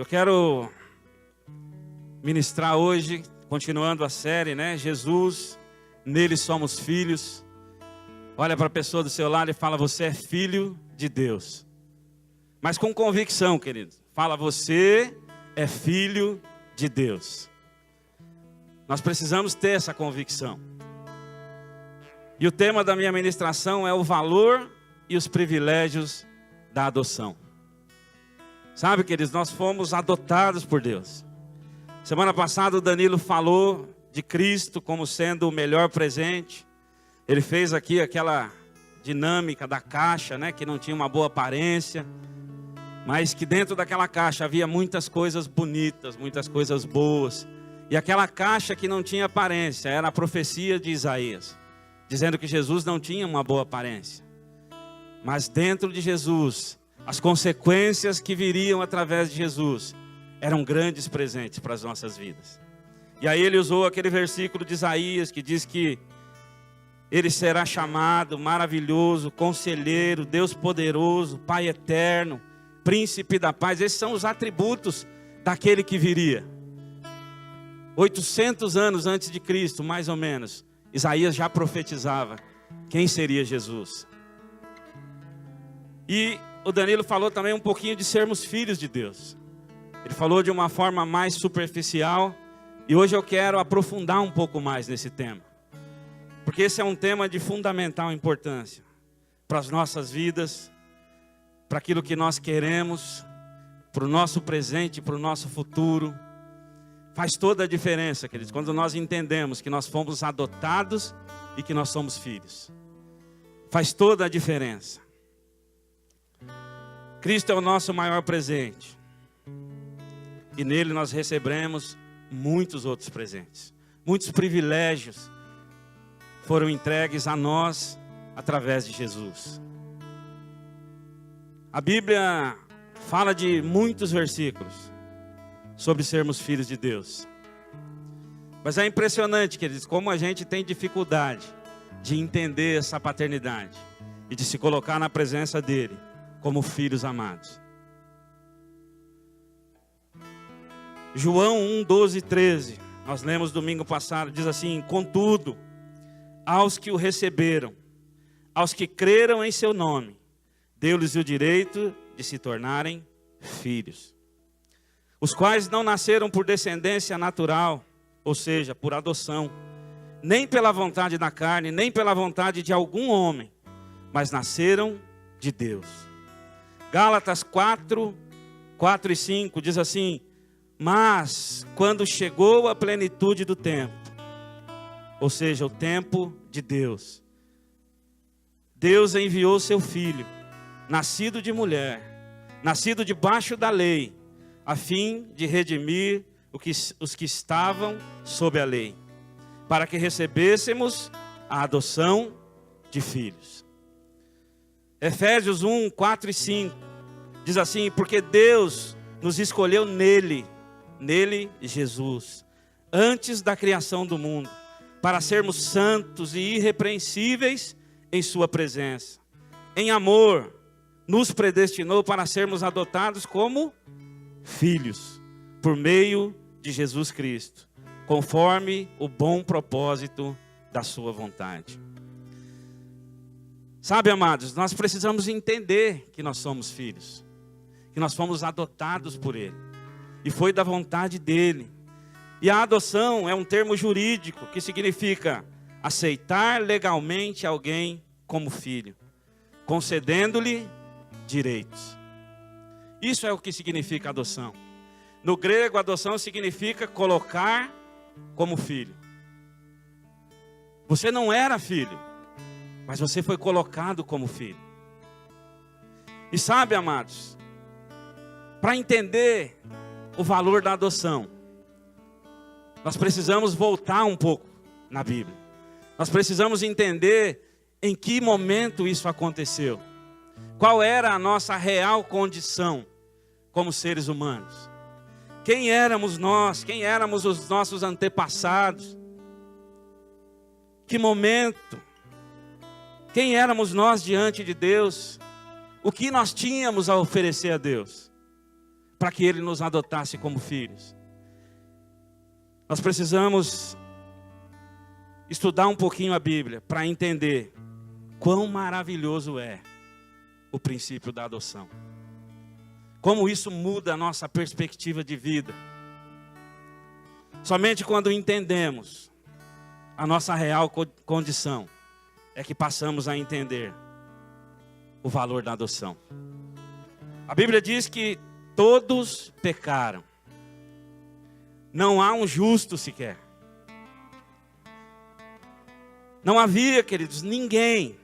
Eu quero ministrar hoje, continuando a série, né? Jesus, nele somos filhos. Olha para a pessoa do seu lado e fala: você é filho de Deus. Mas com convicção, querido. Fala: você é filho de Deus. Nós precisamos ter essa convicção. E o tema da minha ministração é o valor e os privilégios da adoção. Sabe, queridos, nós fomos adotados por Deus. Semana passada o Danilo falou de Cristo como sendo o melhor presente. Ele fez aqui aquela dinâmica da caixa, né, que não tinha uma boa aparência, mas que dentro daquela caixa havia muitas coisas bonitas, muitas coisas boas. E aquela caixa que não tinha aparência era a profecia de Isaías, dizendo que Jesus não tinha uma boa aparência. Mas dentro de Jesus, as consequências que viriam através de Jesus eram grandes presentes para as nossas vidas. E aí ele usou aquele versículo de Isaías que diz que ele será chamado maravilhoso, conselheiro, Deus poderoso, Pai eterno, príncipe da paz. Esses são os atributos daquele que viria. 800 anos antes de Cristo, mais ou menos, Isaías já profetizava quem seria Jesus. E o Danilo falou também um pouquinho de sermos filhos de Deus. Ele falou de uma forma mais superficial. E hoje eu quero aprofundar um pouco mais nesse tema. Porque esse é um tema de fundamental importância para as nossas vidas, para aquilo que nós queremos, para o nosso presente, para o nosso futuro. Faz toda a diferença, queridos, quando nós entendemos que nós fomos adotados e que nós somos filhos. Faz toda a diferença. Cristo é o nosso maior presente. E nele nós recebemos muitos outros presentes. Muitos privilégios foram entregues a nós através de Jesus. A Bíblia fala de muitos versículos sobre sermos filhos de Deus. Mas é impressionante, queridos, como a gente tem dificuldade de entender essa paternidade e de se colocar na presença dele como filhos amados. João 1, 12 e 13, nós lemos domingo passado, diz assim: contudo, aos que o receberam, aos que creram em seu nome, deu-lhes o direito de se tornarem filhos, os quais não nasceram por descendência natural, ou seja, por adoção, nem pela vontade da carne, nem pela vontade de algum homem, mas nasceram de Deus. Gálatas 4, 4 e 5 diz assim: mas quando chegou a plenitude do tempo, ou seja, o tempo de Deus, Deus enviou seu filho, nascido de mulher, nascido debaixo da lei, a fim de redimir os que estavam sob a lei, para que recebêssemos a adoção de filhos. Efésios 1, 4 e 5 diz assim: porque Deus nos escolheu nele, Jesus, antes da criação do mundo, para sermos santos e irrepreensíveis em sua presença. Em amor, nos predestinou para sermos adotados como filhos, por meio de Jesus Cristo, conforme o bom propósito da sua vontade. Sabe, amados, nós precisamos entender que nós somos filhos, que nós fomos adotados por Ele, e foi da vontade dEle. E a adoção é um termo jurídico que significa aceitar legalmente alguém como filho, concedendo-lhe direitos. Isso é o que significa adoção. No grego, adoção significa colocar como filho. Você não era filho, mas você foi colocado como filho. E sabe, amados, para entender o valor da adoção, nós precisamos voltar um pouco na Bíblia. Nós precisamos entender em que momento isso aconteceu. Qual era a nossa real condição como seres humanos. Quem éramos nós? Quem éramos os nossos antepassados? Que momento? Quem éramos nós diante de Deus? O que nós tínhamos a oferecer a Deus? para que Ele nos adotasse como filhos. Nós precisamos estudar um pouquinho a Bíblia para entender quão maravilhoso é o princípio da adoção. Como isso muda a nossa perspectiva de vida. Somente quando entendemos a nossa real condição é que passamos a entender o valor da adoção. A Bíblia diz que todos pecaram. Não há um justo sequer. Não havia, queridos, ninguém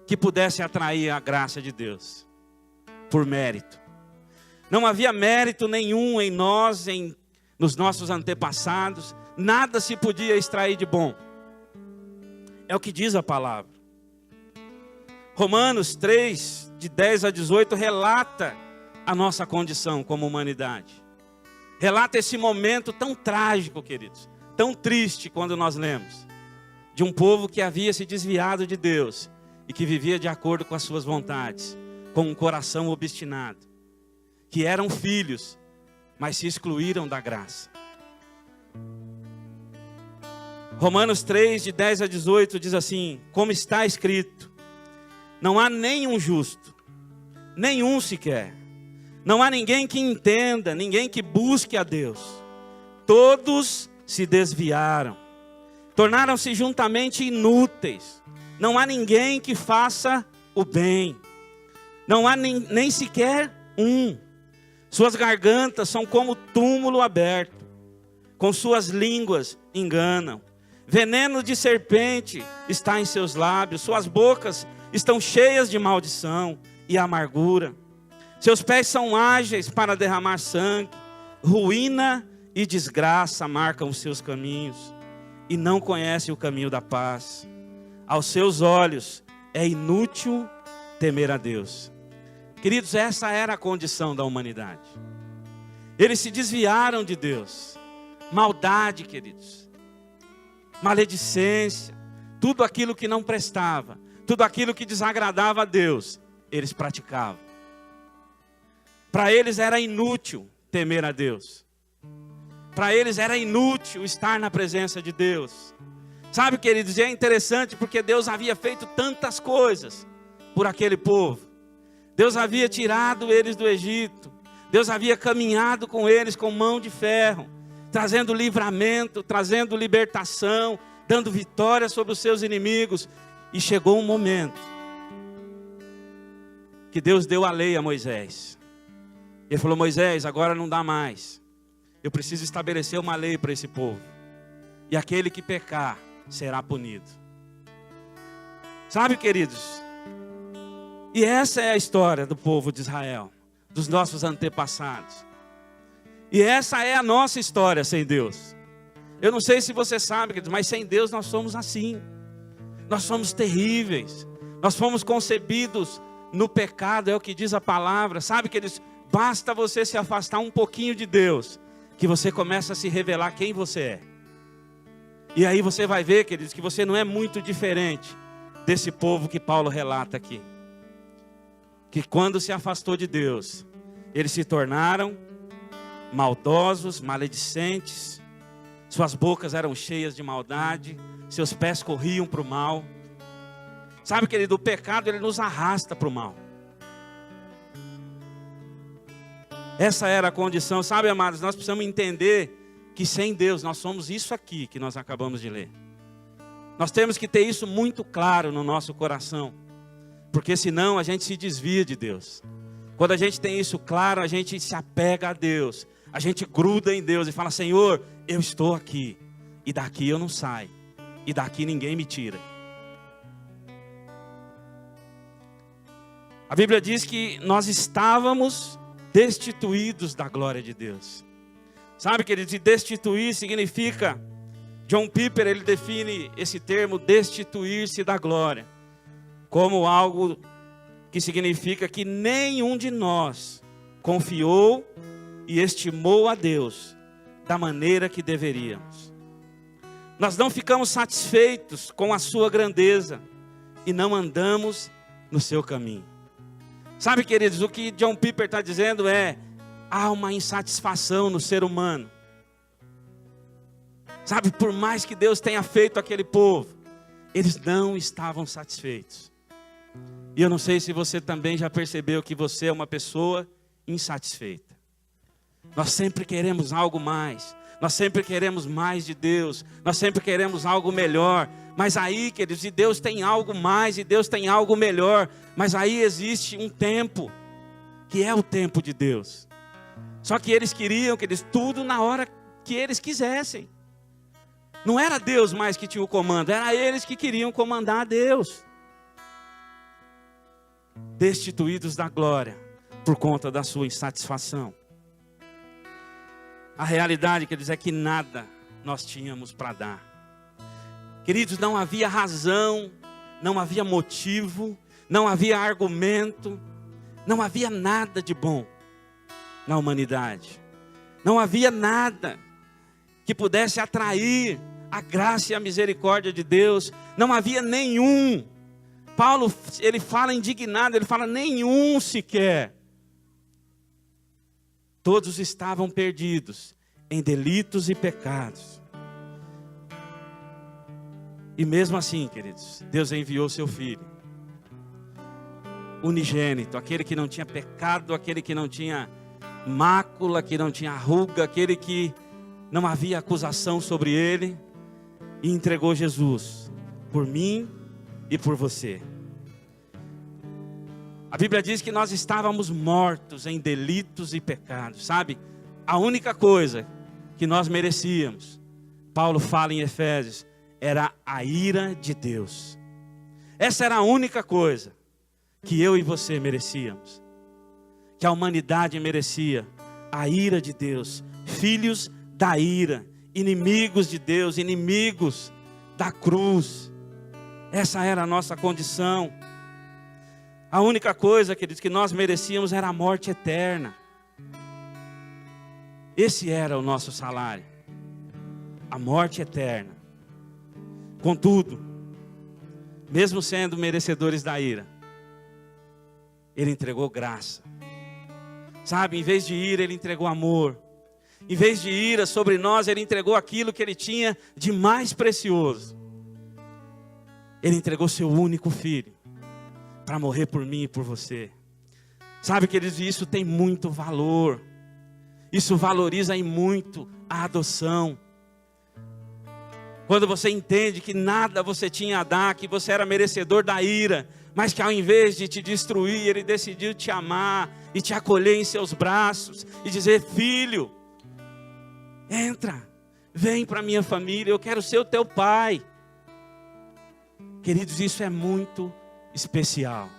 que pudesse atrair a graça de Deus por mérito. Não havia mérito nenhum em nós, nos nossos antepassados. Nada se podia extrair de bom. É o que diz a palavra. Romanos 3, de 10 a 18, relata a nossa condição como humanidade. Relata esse momento tão trágico, queridos, tão triste quando nós lemos, de um povo que havia se desviado de Deus e que vivia de acordo com as suas vontades, com um coração obstinado, que eram filhos, mas se excluíram da graça. Romanos 3, de 10 a 18, diz assim: como está escrito, não há nenhum justo, nenhum sequer. Não há ninguém que entenda, ninguém que busque a Deus. Todos se desviaram, tornaram-se juntamente inúteis. Não há ninguém que faça o bem. Não há nem sequer um. Suas gargantas são como túmulo aberto. Com suas línguas enganam. Veneno de serpente está em seus lábios. Suas bocas estão cheias de maldição e amargura. Seus pés são ágeis para derramar sangue. Ruína e desgraça marcam os seus caminhos. E não conhece o caminho da paz. Aos seus olhos é inútil temer a Deus. Queridos, essa era a condição da humanidade. Eles se desviaram de Deus. Maldade, queridos. Maledicência. Tudo aquilo que não prestava. Tudo aquilo que desagradava a Deus, eles praticavam. Para eles era inútil temer a Deus. Para eles era inútil estar na presença de Deus. Sabe, queridos, e é interessante porque Deus havia feito tantas coisas por aquele povo. Deus havia tirado eles do Egito. Deus havia caminhado com eles com mão de ferro, trazendo livramento, trazendo libertação, dando vitória sobre os seus inimigos. E chegou um momento que Deus deu a lei a Moisés. Ele falou: Moisés, agora não dá mais. Eu preciso estabelecer uma lei para esse povo. E aquele que pecar será punido. Sabe, queridos? E essa é a história do povo de Israel, dos nossos antepassados. E essa é a nossa história sem Deus. Eu não sei se você sabe, queridos, mas sem Deus nós somos assim. Nós somos terríveis. Nós fomos concebidos no pecado, é o que diz a palavra. Sabe, queridos, basta você se afastar um pouquinho de Deus, que você começa a se revelar quem você é. E aí você vai ver, queridos, que você não é muito diferente desse povo que Paulo relata aqui. Que quando se afastou de Deus, eles se tornaram maldosos, maledicentes. Suas bocas eram cheias de maldade. Seus pés corriam para o mal. Sabe, querido, o pecado ele nos arrasta para o mal. Essa era a condição. Sabe, amados, nós precisamos entender que sem Deus nós somos isso aqui que nós acabamos de ler. Nós temos que ter isso muito claro no nosso coração, porque senão a gente se desvia de Deus. Quando a gente tem isso claro, a gente se apega a Deus, a gente gruda em Deus e fala: Senhor, eu estou aqui, e daqui eu não saio, e daqui ninguém me tira. A Bíblia diz que nós estávamos destituídos da glória de Deus. Sabe, queridos, e destituir significa, John Piper, ele define esse termo, destituir-se da glória, como algo que significa que nenhum de nós confiou e estimou a Deus da maneira que deveríamos. Nós não ficamos satisfeitos com a sua grandeza e não andamos no seu caminho. Sabe, queridos, o que John Piper está dizendo há uma insatisfação no ser humano. Sabe, por mais que Deus tenha feito aquele povo, eles não estavam satisfeitos. E eu não sei se você também já percebeu que você é uma pessoa insatisfeita. Nós sempre queremos algo mais. Nós sempre queremos mais de Deus. Nós sempre queremos algo melhor. Mas aí, queridos, e Deus tem algo mais, e Deus tem algo melhor. Mas aí existe um tempo, que é o tempo de Deus. Só que eles queriam, queridos, tudo na hora que eles quisessem. Não era Deus mais que tinha o comando, era eles que queriam comandar a Deus. Destituídos da glória, por conta da sua insatisfação. A realidade, queridos, é que nada nós tínhamos para dar. Queridos, não havia razão, não havia motivo, não havia argumento, não havia nada de bom na humanidade. Não havia nada que pudesse atrair a graça e a misericórdia de Deus. Não havia nenhum. Paulo, ele fala indignado, ele fala nenhum sequer. Todos estavam perdidos em delitos e pecados. E mesmo assim, queridos, Deus enviou seu Filho, unigênito, aquele que não tinha pecado, aquele que não tinha mácula, que não tinha ruga, aquele que não havia acusação sobre ele, e entregou Jesus por mim e por você. A Bíblia diz que nós estávamos mortos em delitos e pecados, sabe? A única coisa que nós merecíamos, Paulo fala em Efésios, era a ira de Deus. Essa era a única coisa que eu e você merecíamos, que a humanidade merecia, a ira de Deus, filhos da ira, inimigos de Deus, inimigos da cruz. Essa era a nossa condição. A única coisa, queridos, que nós merecíamos era a morte eterna. Esse era o nosso salário, a morte eterna. Contudo, mesmo sendo merecedores da ira, Ele entregou graça. Sabe, em vez de ira, Ele entregou amor. Em vez de ira sobre nós, Ele entregou aquilo que Ele tinha de mais precioso. Ele entregou seu único filho para morrer por mim e por você. Sabe, queridos, isso tem muito valor. Isso valoriza em muito a adoção. Quando você entende que nada você tinha a dar, que você era merecedor da ira, mas que ao invés de te destruir, Ele decidiu te amar e te acolher em seus braços e dizer: filho, entra, vem para a minha família, eu quero ser o teu pai. Queridos, isso é muito especial.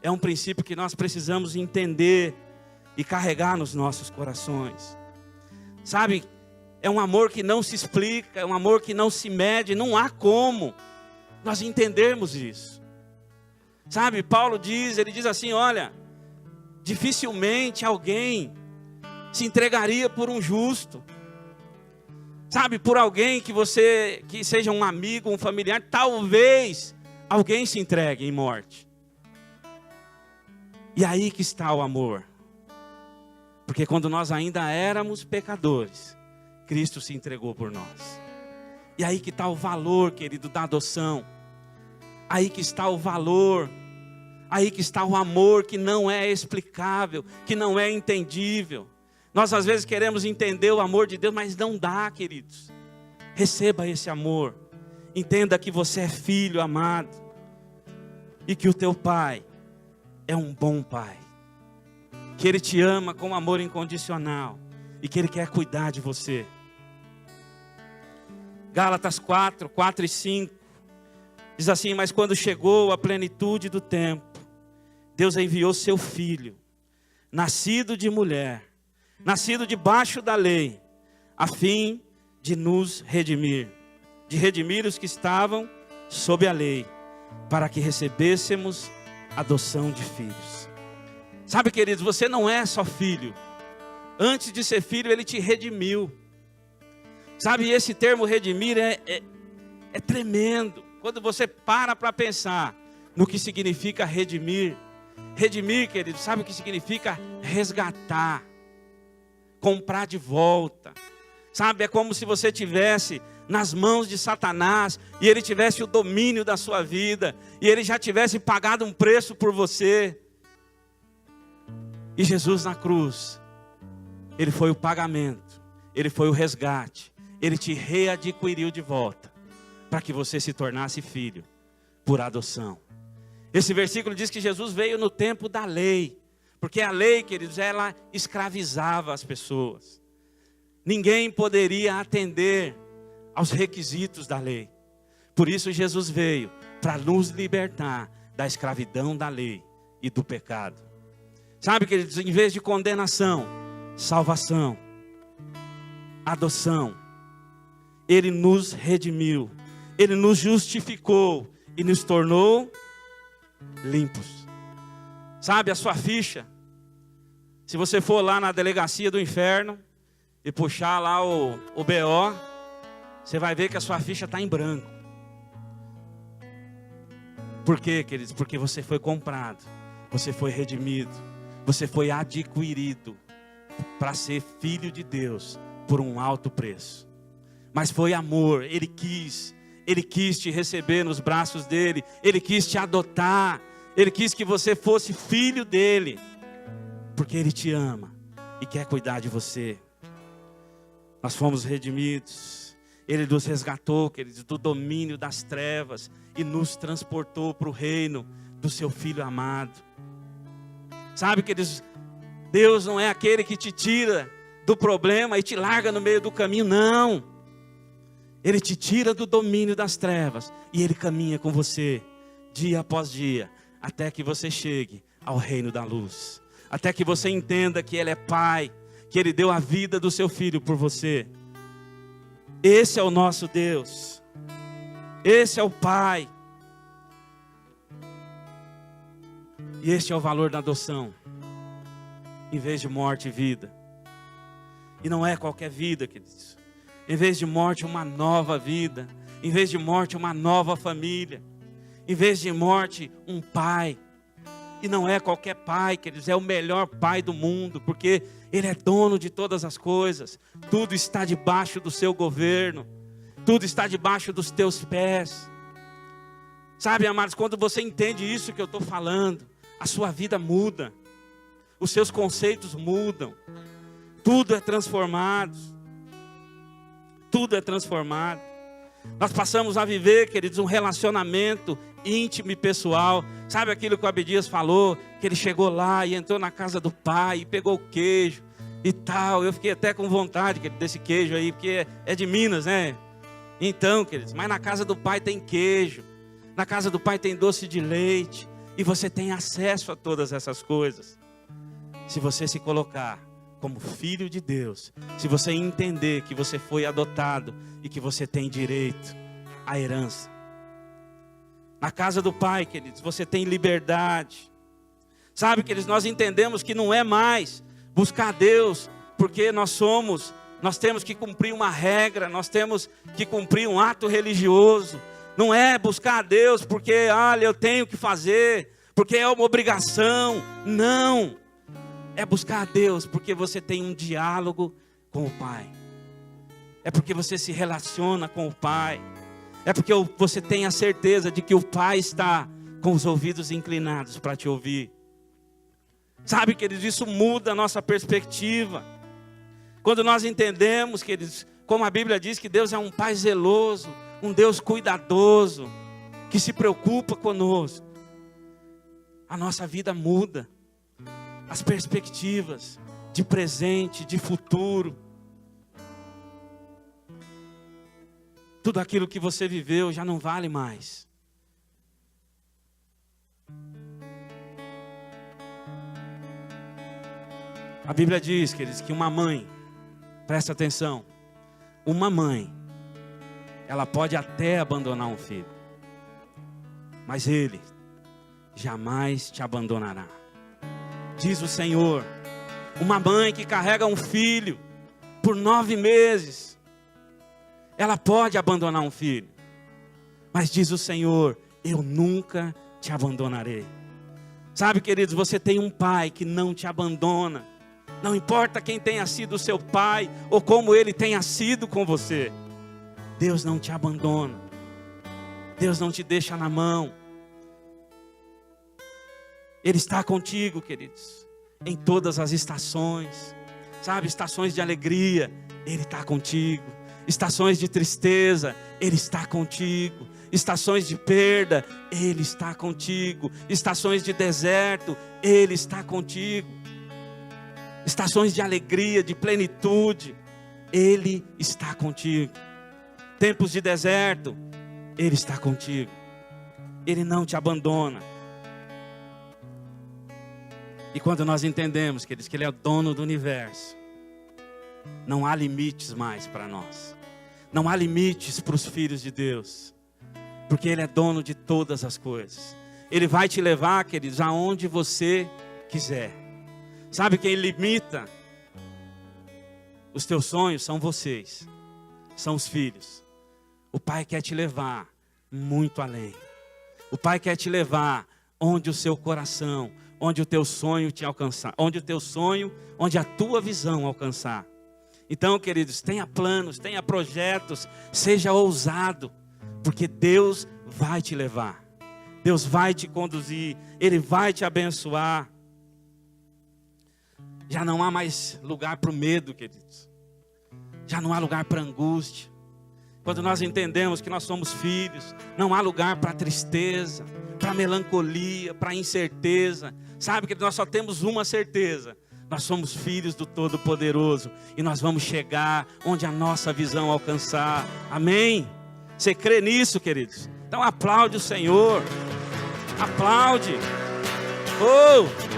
É um princípio que nós precisamos entender e carregar nos nossos corações. Sabe, é um amor que não se explica, é um amor que não se mede, não há como nós entendermos isso. Sabe, Paulo diz, ele diz assim, olha, dificilmente alguém se entregaria por um justo. Sabe, por alguém que seja um amigo, um familiar, talvez alguém se entregue em morte. E aí que está o amor. Porque quando nós ainda éramos pecadores, Cristo se entregou por nós. E aí que está o valor, querido, da adoção. Aí que está o valor. Aí que está o amor que não é explicável, que não é entendível. Nós às vezes queremos entender o amor de Deus, mas não dá, queridos. Receba esse amor. Entenda que você é filho amado. E que o teu pai é um bom pai. Que Ele te ama com amor incondicional. E que Ele quer cuidar de você. Gálatas 4 e 5. Diz assim, mas quando chegou a plenitude do tempo, Deus enviou seu Filho, nascido de mulher, nascido debaixo da lei, a fim de nos redimir, de redimir os que estavam sob a lei, para que recebêssemos adoção de filhos. Sabe, queridos, você não é só filho. Antes de ser filho, Ele te redimiu. Sabe, esse termo redimir é tremendo. Quando você para pensar no que significa redimir, Redimir, querido, sabe o que significa? Resgatar, comprar de volta. Sabe, é como se você tivesse nas mãos de Satanás e ele tivesse o domínio da sua vida e ele já tivesse pagado um preço por você. E Jesus na cruz, ele foi o pagamento, ele foi o resgate, ele te readquiriu de volta para que você se tornasse filho por adoção. Esse versículo diz que Jesus veio no tempo da lei, porque a lei, queridos, ela escravizava as pessoas. Ninguém poderia atender aos requisitos da lei. Por isso Jesus veio para nos libertar da escravidão da lei e do pecado. Sabe, queridos, em vez de condenação, salvação, adoção. Ele nos redimiu, ele nos justificou e nos tornou limpos. Sabe, a sua ficha, se você for lá na delegacia do inferno e puxar lá o BO, você vai ver que a sua ficha está em branco. Por quê, queridos? Porque você foi comprado, você foi redimido, você foi adquirido para ser filho de Deus por um alto preço. Mas foi amor, Ele quis te receber nos braços dEle, Ele quis te adotar, Ele quis que você fosse filho dEle, porque Ele te ama e quer cuidar de você. Nós fomos redimidos, Ele nos resgatou, queridos, do domínio das trevas e nos transportou para o reino do seu Filho amado. Sabe, queridos, Deus não é aquele que te tira do problema e te larga no meio do caminho, não. Ele te tira do domínio das trevas e Ele caminha com você, dia após dia, até que você chegue ao reino da luz. Até que você entenda que Ele é Pai, que Ele deu a vida do seu Filho por você. Esse é o nosso Deus. Esse é o Pai. E este é o valor da adoção. Em vez de morte e vida. E não é qualquer vida, queridos. Em vez de morte, uma nova vida. Em vez de morte, uma nova família. Em vez de morte, um pai. E não é qualquer pai, queridos, é o melhor pai do mundo, porque Ele é dono de todas as coisas. Tudo está debaixo do seu governo. Tudo está debaixo dos teus pés. Sabe, amados, quando você entende isso que eu estou falando, a sua vida muda. Os seus conceitos mudam. Tudo é transformado. Tudo é transformado. Nós passamos a viver, queridos, um relacionamento íntimo e pessoal. Sabe aquilo que o Abdias falou? Que ele chegou lá e entrou na casa do pai e pegou o queijo e tal. Eu fiquei até com vontade, querido, desse queijo aí, porque é de Minas, né? Então, queridos, mas na casa do pai tem queijo. Na casa do pai tem doce de leite. E você tem acesso a todas essas coisas. Se você se colocar como filho de Deus, se você entender que você foi adotado e que você tem direito à herança. Na casa do Pai, queridos, você tem liberdade. Sabe, queridos, nós entendemos que não é mais buscar Deus porque nós temos que cumprir uma regra, nós temos que cumprir um ato religioso. Não é buscar a Deus porque, olha, eu tenho que fazer, porque é uma obrigação. Não. É buscar a Deus porque você tem um diálogo com o Pai. É porque você se relaciona com o Pai. É porque você tem a certeza de que o Pai está com os ouvidos inclinados para te ouvir. Sabe, queridos, isso muda a nossa perspectiva. Quando nós entendemos, queridos, como a Bíblia diz que Deus é um Pai zeloso, um Deus cuidadoso, que se preocupa conosco, a nossa vida muda. As perspectivas de presente, de futuro. Tudo aquilo que você viveu já não vale mais. A Bíblia diz, queridos, que uma mãe, presta atenção, uma mãe, ela pode até abandonar um filho, mas Ele jamais te abandonará. Diz o Senhor, uma mãe que carrega um filho por 9 meses, ela pode abandonar um filho, mas diz o Senhor, eu nunca te abandonarei. Sabe, queridos, você tem um pai que não te abandona. Não importa quem tenha sido o seu pai ou como ele tenha sido com você. Deus não te abandona. Deus não te deixa na mão. Ele está contigo, queridos, em todas as estações. Sabe, estações de alegria, Ele está contigo. Estações de tristeza, Ele está contigo. Estações de perda, Ele está contigo. Estações de deserto, Ele está contigo. Estações de alegria, de plenitude, Ele está contigo. Tempos de deserto, Ele está contigo. Ele não te abandona. E quando nós entendemos, queridos, que Ele é o dono do universo, não há limites mais para nós. Não há limites para os filhos de Deus. Porque Ele é dono de todas as coisas. Ele vai te levar, queridos, aonde você quiser. Sabe quem limita os teus sonhos? São vocês. São os filhos. O Pai quer te levar muito além. O Pai quer te levar onde o seu coração, onde o teu sonho te alcançar, onde a tua visão alcançar. Então, queridos, tenha planos, tenha projetos, seja ousado, porque Deus vai te levar, Deus vai te conduzir, Ele vai te abençoar. Já não há mais lugar para o medo, queridos, já não há lugar para a angústia. Quando nós entendemos que nós somos filhos, não há lugar para tristeza, para melancolia, para incerteza. Sabe que nós só temos uma certeza: nós somos filhos do Todo-Poderoso e nós vamos chegar onde a nossa visão alcançar. Amém? Você crê nisso, queridos? Então aplaude o Senhor. Aplaude. Oh!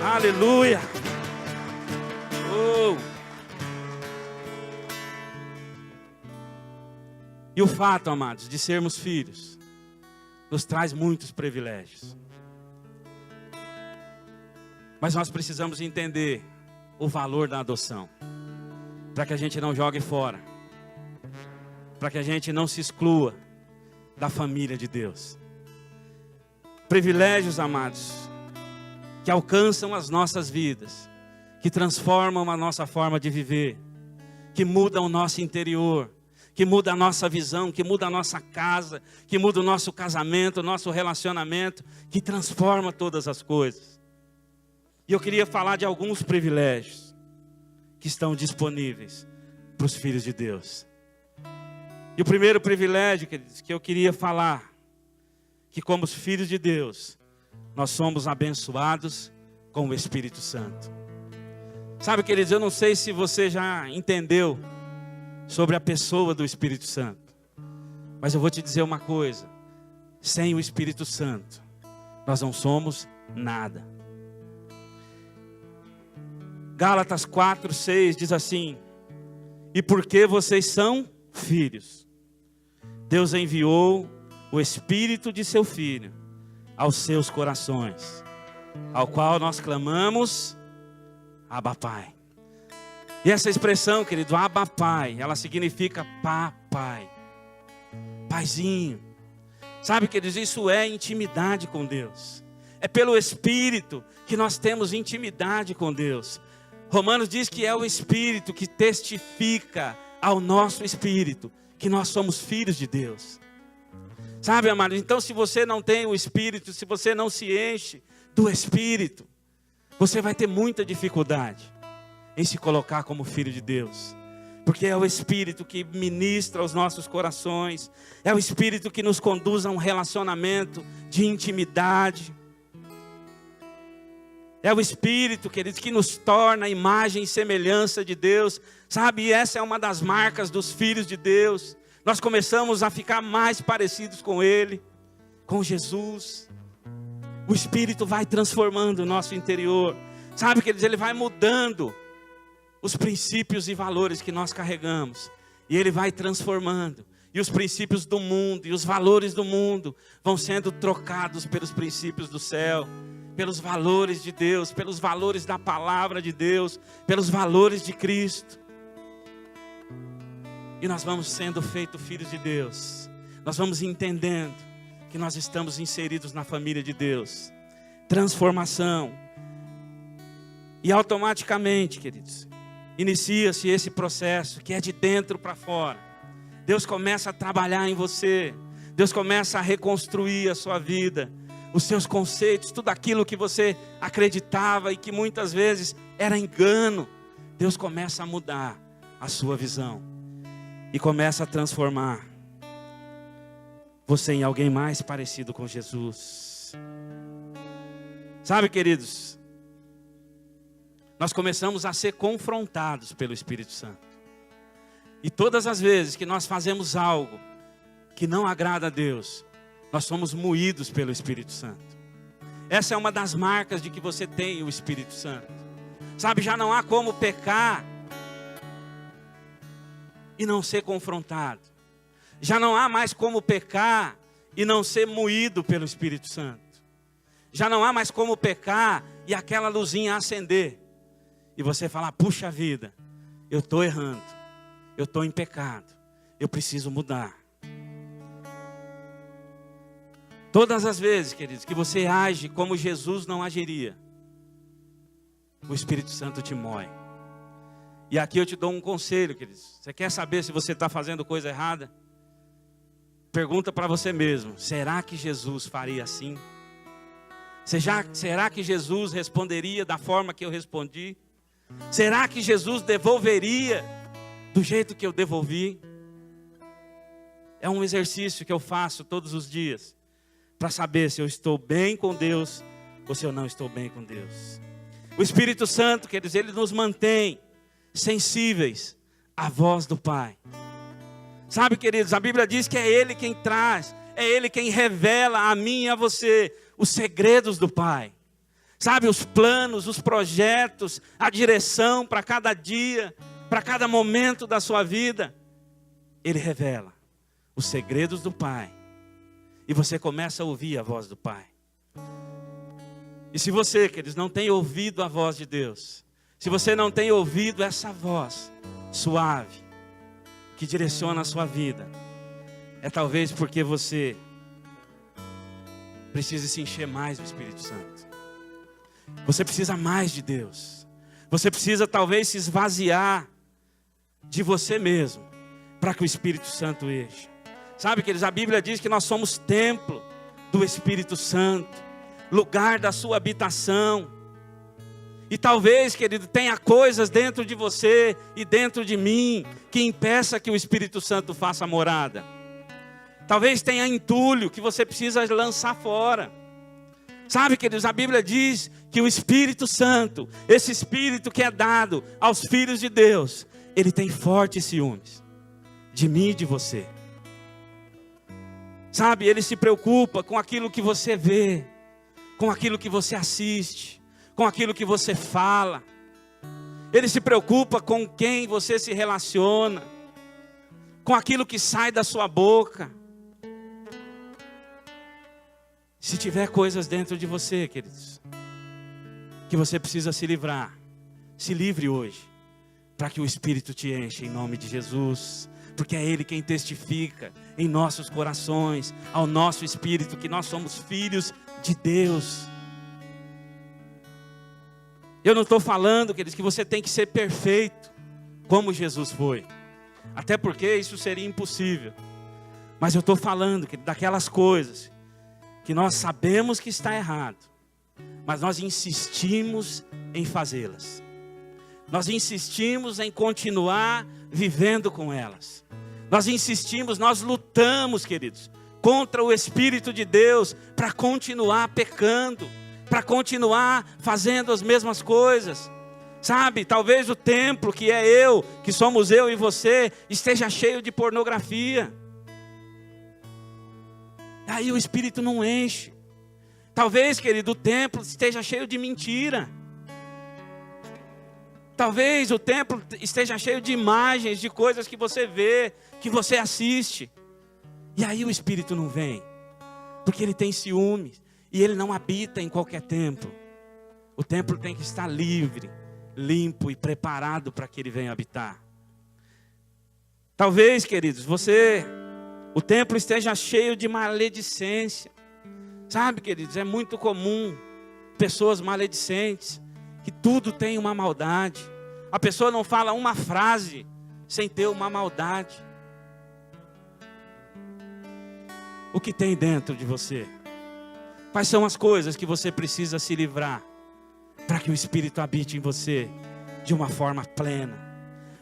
Aleluia. Oh! E o fato, amados, de sermos filhos nos traz muitos privilégios. Mas nós precisamos entender o valor da adoção, para que a gente não jogue fora, para que a gente não se exclua da família de Deus. Privilégios, amados, que alcançam as nossas vidas, que transformam a nossa forma de viver, que mudam o nosso interior, que muda a nossa visão, que muda a nossa casa, que muda o nosso casamento, o nosso relacionamento, que transforma todas as coisas. E eu queria falar de alguns privilégios que estão disponíveis para os filhos de Deus. E o primeiro privilégio, queridos, que eu queria falar, que como os filhos de Deus, nós somos abençoados com o Espírito Santo. Sabe, queridos, eu não sei se você já entendeu sobre a pessoa do Espírito Santo, mas eu vou te dizer uma coisa: sem o Espírito Santo, nós não somos nada. Gálatas 4:6 diz assim: e porque vocês são filhos, Deus enviou o Espírito de seu Filho aos seus corações, ao qual nós clamamos, Abba Pai. E essa expressão, querido, Abba Pai, ela significa papai, paizinho. Sabe, queridos, isso é intimidade com Deus. É pelo Espírito que nós temos intimidade com Deus. Romanos diz que é o Espírito que testifica ao nosso espírito que nós somos filhos de Deus. Sabe, amados, então se você não tem o Espírito, se você não se enche do Espírito, você vai ter muita dificuldade em se colocar como filho de Deus. Porque é o Espírito que ministra aos nossos corações, é o Espírito que nos conduz a um relacionamento de intimidade. É o Espírito, queridos, que nos torna a imagem e semelhança de Deus. Sabe, e essa é uma das marcas dos filhos de Deus. Nós começamos a ficar mais parecidos com Ele, com Jesus. O Espírito vai transformando o nosso interior. Sabe, queridos, Ele vai mudando os princípios e valores que nós carregamos. E Ele vai transformando. E os princípios do mundo e os valores do mundo vão sendo trocados pelos princípios do céu, pelos valores de Deus, pelos valores da palavra de Deus, pelos valores de Cristo. E nós vamos sendo feitos filhos de Deus. Nós vamos entendendo que nós estamos inseridos na família de Deus. transformação. E automaticamente, queridos, inicia-se esse processo que é de dentro para fora. Deus começa a trabalhar em você. Deus começa a reconstruir a sua vida, os seus conceitos, tudo aquilo que você acreditava e que muitas vezes era engano. Deus começa a mudar a sua visão e começa a transformar você em alguém mais parecido com Jesus. Sabe, queridos, nós começamos a ser confrontados pelo Espírito Santo. E todas as vezes que nós fazemos algo que não agrada a Deus, nós somos moídos pelo Espírito Santo. Essa é uma das marcas de que você tem o Espírito Santo. Sabe, já não há como pecar e não ser confrontado. Já não há mais como pecar e não ser moído pelo Espírito Santo. Já não há mais como pecar e aquela luzinha acender. E você falar, puxa vida, eu estou errando, eu estou em pecado, eu preciso mudar. Todas as vezes, queridos, que você age como Jesus não agiria, o Espírito Santo te moe. E aqui eu te dou um conselho, queridos. Você quer saber se você está fazendo coisa errada? Pergunta para você mesmo, será que Jesus faria assim? Será que Jesus responderia da forma que eu respondi? Será que Jesus devolveria do jeito que eu devolvi? É um exercício que eu faço todos os dias, para saber se eu estou bem com Deus ou se eu não estou bem com Deus. O Espírito Santo, quer dizer, ele nos mantém sensíveis à voz do Pai. Sabe, queridos, a Bíblia diz que é Ele quem traz, é Ele quem revela a mim e a você os segredos do Pai. Sabe, os planos, os projetos, a direção para cada dia, para cada momento da sua vida. Ele revela os segredos do Pai. E você começa a ouvir a voz do Pai. E se você, queridos, não tem ouvido a voz de Deus, se você não tem ouvido essa voz suave, que direciona a sua vida, é talvez porque você precisa se encher mais do Espírito Santo. Você precisa mais de Deus. Você precisa talvez se esvaziar de você mesmo, para que o Espírito Santo encha. Sabe, queridos, a Bíblia diz que nós somos templo do Espírito Santo, lugar da sua habitação. E talvez, querido, tenha coisas dentro de você e dentro de mim que impeça que o Espírito Santo faça morada. Talvez tenha entulho que você precisa lançar fora. Sabe, queridos, a Bíblia diz que o Espírito Santo, esse Espírito que é dado aos filhos de Deus, ele tem fortes ciúmes de mim e de você. Sabe, ele se preocupa com aquilo que você vê, com aquilo que você assiste, com aquilo que você fala. Ele se preocupa com quem você se relaciona, com aquilo que sai da sua boca. Se tiver coisas dentro de você, queridos, que você precisa se livrar, se livre hoje, para que o Espírito te enche em nome de Jesus. Porque é Ele quem testifica em nossos corações, ao nosso espírito, que nós somos filhos de Deus. Eu não estou falando, queridos, que você tem que ser perfeito, como Jesus foi. Até porque isso seria impossível. Mas eu estou falando, queridos, daquelas coisas que nós sabemos que está errado, mas nós insistimos em fazê-las. Nós insistimos em continuar vivendo com elas. Nós insistimos, nós lutamos, queridos, contra o Espírito de Deus para continuar pecando, para continuar fazendo as mesmas coisas. Sabe, talvez o templo que é eu, que somos eu e você, esteja cheio de pornografia. Aí o Espírito não enche. Talvez, querido, o templo esteja cheio de mentira. Talvez o templo esteja cheio de imagens, de coisas que você vê, que você assiste. E aí o Espírito não vem, porque ele tem ciúmes e ele não habita em qualquer templo. O templo tem que estar livre, limpo e preparado para que ele venha habitar. Talvez, queridos, o templo esteja cheio de maledicência. Sabe, queridos, é muito comum pessoas maledicentes, que tudo tem uma maldade. A pessoa não fala uma frase sem ter uma maldade. O que tem dentro de você? Quais são as coisas que você precisa se livrar para que o Espírito habite em você de uma forma plena?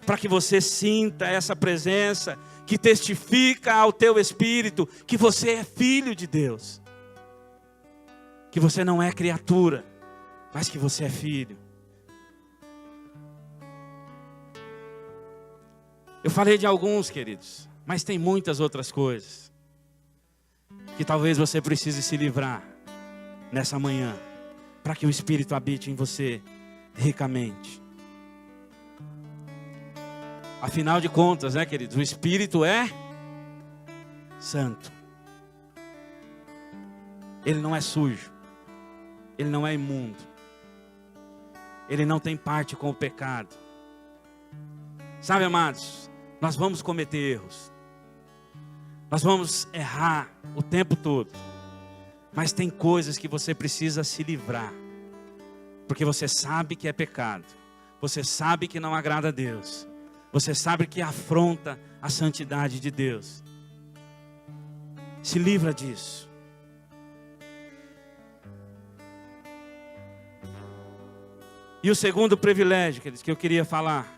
Para que você sinta essa presença que testifica ao teu espírito que você é filho de Deus. Que você não é criatura, mas que você é filho. Eu falei de alguns, queridos, mas tem muitas outras coisas que talvez você precise se livrar nessa manhã, para que o Espírito habite em você ricamente. Afinal de contas, né, queridos, o Espírito é santo. Ele não é sujo. Ele não é imundo. Ele não tem parte com o pecado. Sabe, amados, nós vamos cometer erros. Nós vamos errar o tempo todo. Mas tem coisas que você precisa se livrar. Porque você sabe que é pecado. Você sabe que não agrada a Deus. Você sabe que afronta a santidade de Deus. Se livra disso. E o segundo privilégio, que eu queria falar,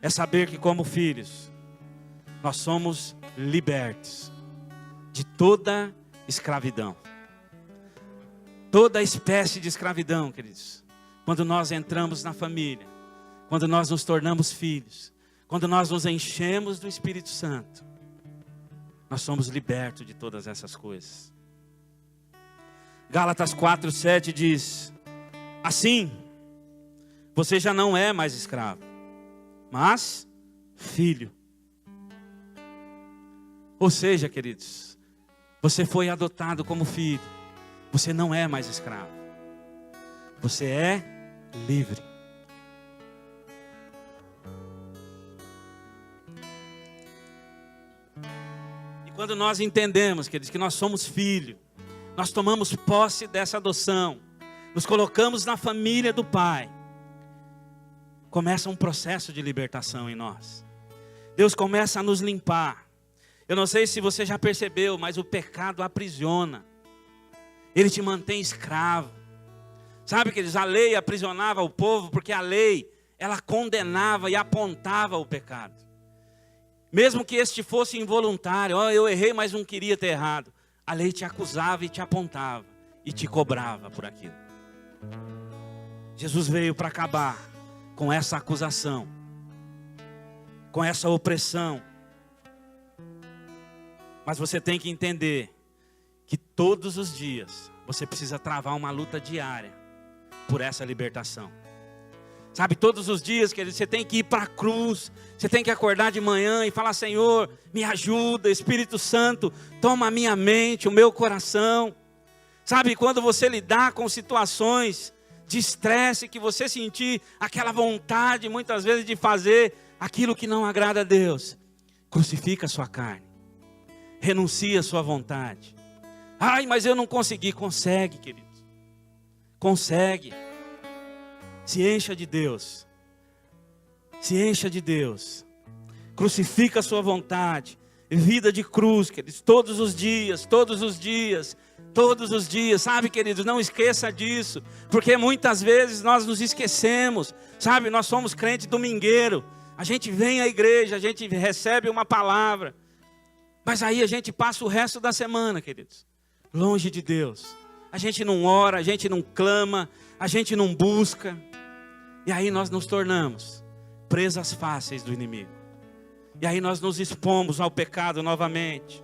é saber que como filhos, nós somos libertos de toda escravidão. Toda espécie de escravidão, queridos. Quando nós entramos na família, quando nós nos tornamos filhos, quando nós nos enchemos do Espírito Santo, nós somos libertos de todas essas coisas. Gálatas 4:7 diz: assim, você já não é mais escravo, mas filho. Ou seja, queridos, você foi adotado como filho. Você não é mais escravo. Você é livre. E quando nós entendemos, queridos, que nós somos filhos, nós tomamos posse dessa adoção, nos colocamos na família do Pai, começa um processo de libertação em nós. Deus começa a nos limpar. Eu não sei se você já percebeu, mas o pecado aprisiona. Ele te mantém escravo. Sabe, queridos, a lei aprisionava o povo porque a lei, ela condenava e apontava o pecado. Mesmo que este fosse involuntário, eu errei, mas não queria ter errado. A lei te acusava e te apontava e te cobrava por aquilo. Jesus veio para acabar com essa acusação, com essa opressão. Mas você tem que entender que todos os dias você precisa travar uma luta diária por essa libertação. Sabe, todos os dias, querido, você tem que ir para a cruz. Você tem que acordar de manhã e falar: Senhor, me ajuda, Espírito Santo, toma a minha mente, o meu coração. Sabe, quando você lidar com situações de estresse, que você sentir aquela vontade, muitas vezes, de fazer aquilo que não agrada a Deus, crucifica a sua carne. Renuncia a sua vontade. Ai, mas eu não consegui. Consegue, querido. Consegue. Se encha de Deus. Se encha de Deus. Crucifica a sua vontade. Vida de cruz, queridos. Todos os dias, todos os dias. Todos os dias, sabe, queridos, não esqueça disso. Porque muitas vezes nós nos esquecemos. Sabe, nós somos crente domingueiro. A gente vem à igreja, a gente recebe uma palavra. Mas aí a gente passa o resto da semana, queridos, longe de Deus. A gente não ora, a gente não clama, a gente não busca. E aí nós nos tornamos presas fáceis do inimigo. E aí nós nos expomos ao pecado novamente.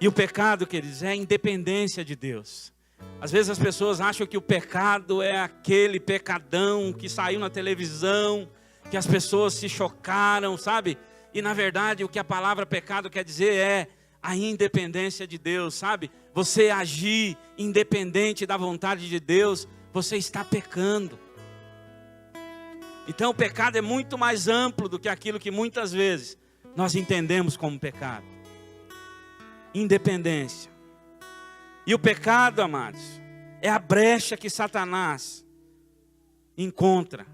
E o pecado, queridos, é a independência de Deus. Às vezes as pessoas acham que o pecado é aquele pecadão que saiu na televisão, que as pessoas se chocaram, sabe? E na verdade o que a palavra pecado quer dizer é a independência de Deus, sabe? Você agir independente da vontade de Deus, você está pecando. Então o pecado é muito mais amplo do que aquilo que muitas vezes nós entendemos como pecado. Independência. E o pecado, amados, é a brecha que Satanás encontra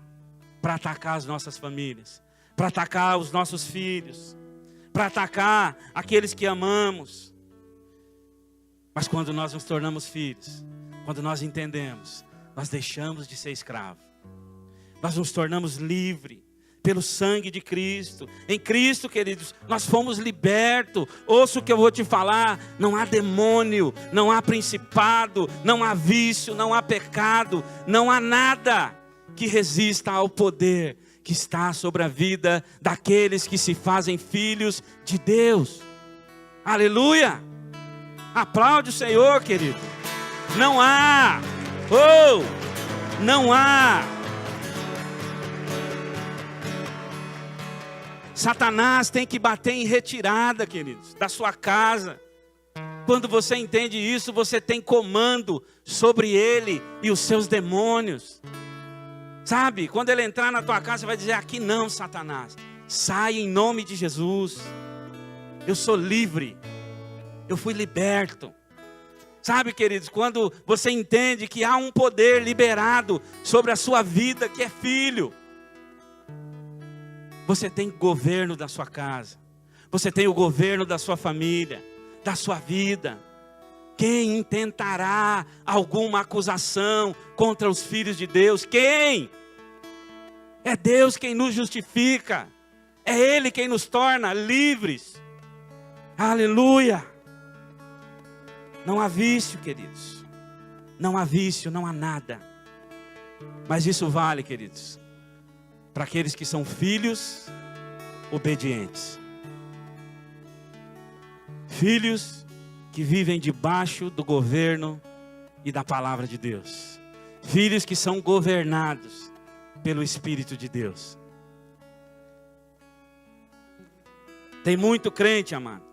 para atacar as nossas famílias, para atacar os nossos filhos, para atacar aqueles que amamos. Mas quando nós nos tornamos filhos, quando nós entendemos, nós deixamos de ser escravo. Nós nos tornamos livres pelo sangue de Cristo. Em Cristo, queridos, nós fomos libertos. Ouça o que eu vou te falar: não há demônio, não há principado, não há vício, não há pecado, não há nada que resista ao poder que está sobre a vida daqueles que se fazem filhos de Deus. Aleluia! Aplaude o Senhor, querido. Não há, não há. Satanás tem que bater em retirada, queridos, da sua casa. Quando você entende isso, você tem comando sobre ele e os seus demônios. Sabe, quando ele entrar na tua casa, você vai dizer: aqui não, Satanás. Sai em nome de Jesus. Eu sou livre. Eu fui liberto. Sabe, queridos, quando você entende que há um poder liberado sobre a sua vida, que é filho. Você tem governo da sua casa. Você tem o governo da sua família, da sua vida. Quem intentará alguma acusação contra os filhos de Deus? Quem? É Deus quem nos justifica. É Ele quem nos torna livres. Aleluia. Não há vício, queridos. Não há vício, não há nada. Mas isso vale, queridos, para aqueles que são filhos obedientes. Filhos que vivem debaixo do governo e da palavra de Deus. Filhos que são governados pelo Espírito de Deus. Tem muito crente, amado.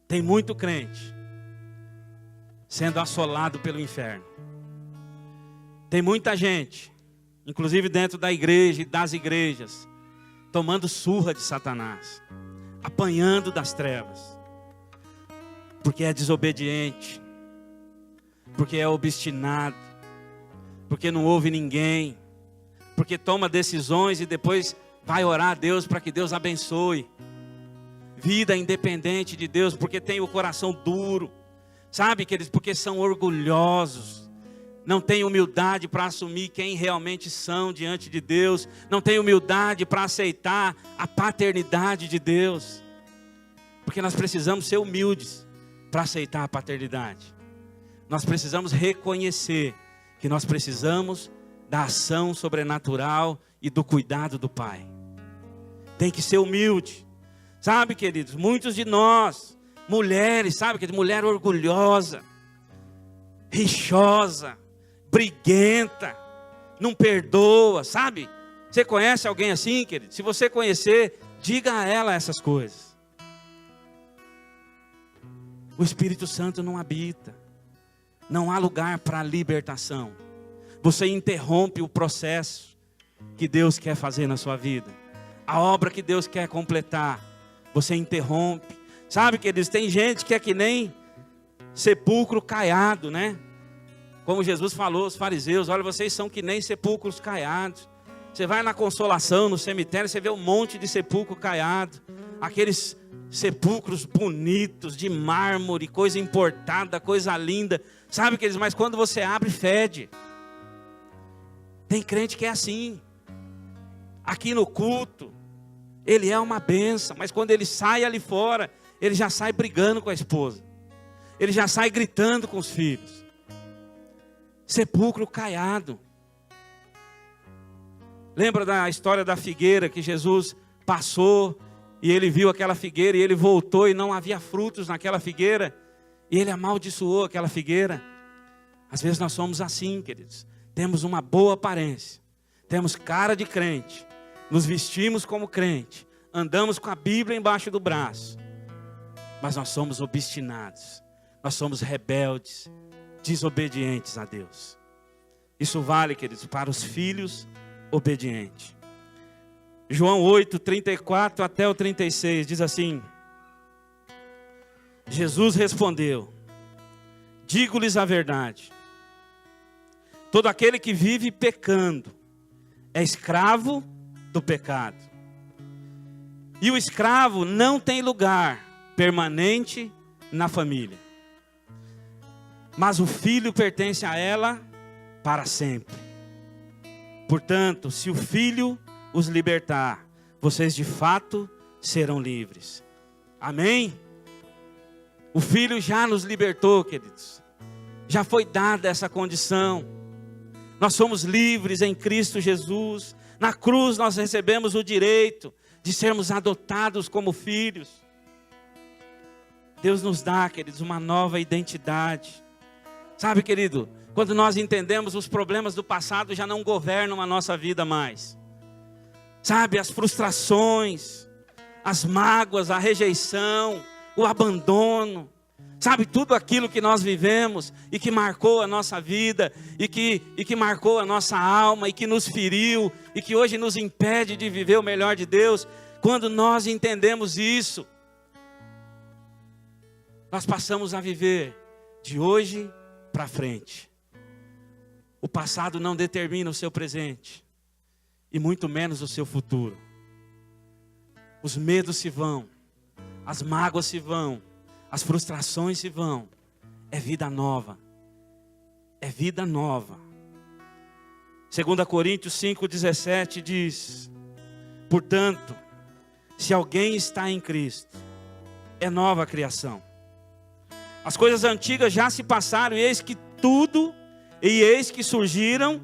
Tem muito crente sendo assolado pelo inferno. Tem muita gente, inclusive dentro da igreja e das igrejas, tomando surra de Satanás, apanhando das trevas, porque é desobediente, porque é obstinado, porque não ouve ninguém, porque toma decisões e depois vai orar a Deus para que Deus abençoe. Vida independente de Deus, porque tem o coração duro, sabe, queridos, porque são orgulhosos, não tem humildade para assumir quem realmente são diante de Deus, não tem humildade para aceitar a paternidade de Deus, porque nós precisamos ser humildes para aceitar a paternidade. Nós precisamos reconhecer que nós precisamos da ação sobrenatural e do cuidado do Pai. Tem que ser humilde. Sabe, queridos, muitos de nós, mulheres, sabe, queridos, mulher orgulhosa, rixosa, briguenta, não perdoa, sabe? Você conhece alguém assim, querido? Se você conhecer, diga a ela essas coisas. O Espírito Santo não habita, não há lugar para libertação. Você interrompe o processo que Deus quer fazer na sua vida, a obra que Deus quer completar. Você interrompe. Sabe, queridos, tem gente que é que nem sepulcro caiado, né? Como Jesus falou aos fariseus: olha, vocês são que nem sepulcros caiados. Você vai na Consolação, no cemitério, você vê um monte de sepulcro caiado. Aqueles sepulcros bonitos, de mármore, coisa importada, coisa linda. Sabe, queridos, mas quando você abre, fede. Tem crente que é assim. Aqui no culto, ele é uma bênção, mas quando ele sai ali fora, ele já sai brigando com a esposa. Ele já sai gritando com os filhos. Sepulcro caiado. Lembra da história da figueira que Jesus passou e ele viu aquela figueira e ele voltou e não havia frutos naquela figueira e ele amaldiçoou aquela figueira? Às vezes nós somos assim, queridos. Temos uma boa aparência, temos cara de crente, nos vestimos como crente, andamos com a Bíblia embaixo do braço, mas nós somos obstinados, nós somos rebeldes, desobedientes a Deus. Isso vale, queridos, para os filhos obedientes. João 8, 34 até o 36 diz assim: Jesus respondeu: Digo-lhes a verdade. Todo aquele que vive pecando é escravo do pecado. E o escravo não tem lugar permanente na família. Mas o filho pertence a ela para sempre. Portanto, se o filho os libertar, vocês de fato serão livres. Amém? O filho já nos libertou, queridos. Já foi dada essa condição. Nós somos livres em Cristo Jesus. Na cruz nós recebemos o direito de sermos adotados como filhos. Deus nos dá, queridos, uma nova identidade. Sabe, querido, quando nós entendemos os problemas do passado já não governam a nossa vida mais. Sabe, as frustrações, as mágoas, a rejeição, o abandono. Sabe, tudo aquilo que nós vivemos e que marcou a nossa vida e que marcou a nossa alma e que nos feriu e que hoje nos impede de viver o melhor de Deus. Quando nós entendemos isso, nós passamos a viver de hoje para frente. O passado não determina o seu presente e muito menos o seu futuro. Os medos se vão, as mágoas se vão, as frustrações se vão. É vida nova. É vida nova. 2 Coríntios 5,17 diz: portanto, se alguém está em Cristo, é nova criação. As coisas antigas já se passaram, e eis que surgiram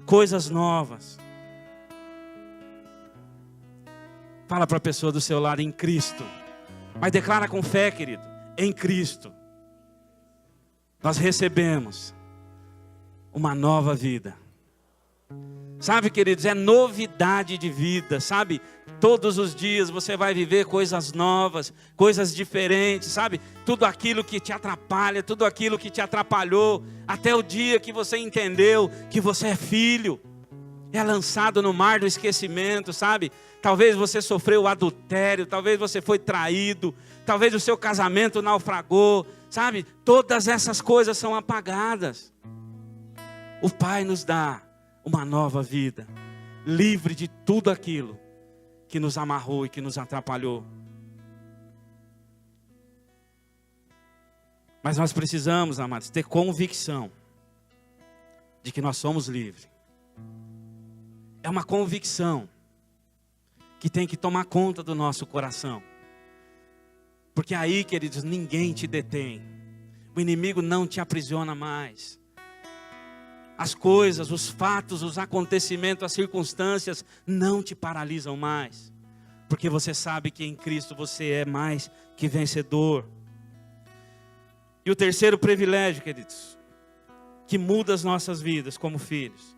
coisas novas. Fala para a pessoa do seu lado: em Cristo. Mas declara com fé, querido: em Cristo nós recebemos uma nova vida. Sabe, queridos, é novidade de vida, sabe? Todos os dias você vai viver coisas novas, coisas diferentes, sabe? Tudo aquilo que te atrapalha, tudo aquilo que te atrapalhou, até o dia que você entendeu que você é filho, é lançado no mar do esquecimento, sabe? Talvez você sofreu adultério, talvez você foi traído, talvez o seu casamento naufragou, sabe? Todas essas coisas são apagadas. O Pai nos dá uma nova vida, livre de tudo aquilo que nos amarrou e que nos atrapalhou. Mas nós precisamos, amados, ter convicção de que nós somos livres. É uma convicção que tem que tomar conta do nosso coração. Porque aí, queridos, ninguém te detém. O inimigo não te aprisiona mais. As coisas, os fatos, os acontecimentos, as circunstâncias não te paralisam mais. Porque você sabe que em Cristo você é mais que vencedor. E o terceiro privilégio, queridos, que muda as nossas vidas como filhos,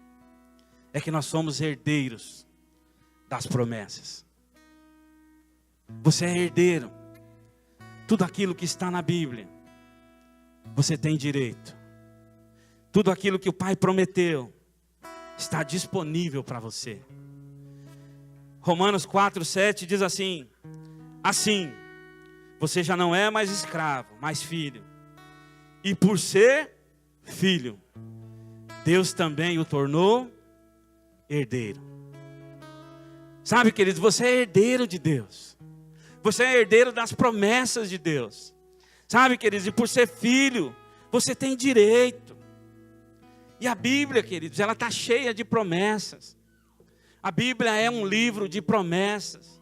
é que nós somos herdeiros das promessas. Você é herdeiro. Tudo aquilo que está na Bíblia, você tem direito. Tudo aquilo que o Pai prometeu está disponível para você. Romanos 4,7 diz assim: assim, você já não é mais escravo, mas filho. E por ser filho, Deus também o tornou herdeiro. Sabe, queridos, você é herdeiro de Deus. Você é herdeiro das promessas de Deus. Sabe, queridos, e por ser filho, você tem direito. E a Bíblia, queridos, ela está cheia de promessas. A Bíblia é um livro de promessas.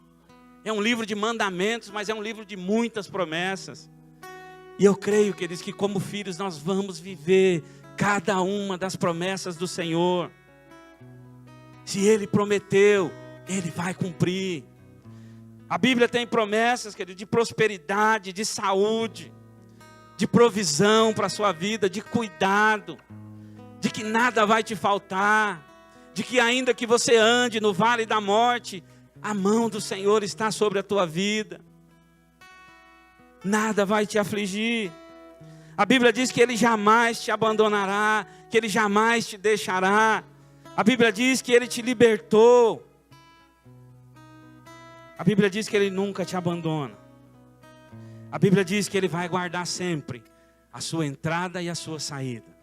É um livro de mandamentos, mas é um livro de muitas promessas. E eu creio, queridos, que como filhos nós vamos viver cada uma das promessas do Senhor. Se Ele prometeu, Ele vai cumprir. A Bíblia tem promessas, queridos, de prosperidade, de saúde, de provisão para a sua vida, de cuidado, de que nada vai te faltar, de que ainda que você ande no vale da morte, a mão do Senhor está sobre a tua vida. Nada vai te afligir. A Bíblia diz que Ele jamais te abandonará, que Ele jamais te deixará. A Bíblia diz que Ele te libertou. A Bíblia diz que Ele nunca te abandona. A Bíblia diz que Ele vai guardar sempre a sua entrada e a sua saída.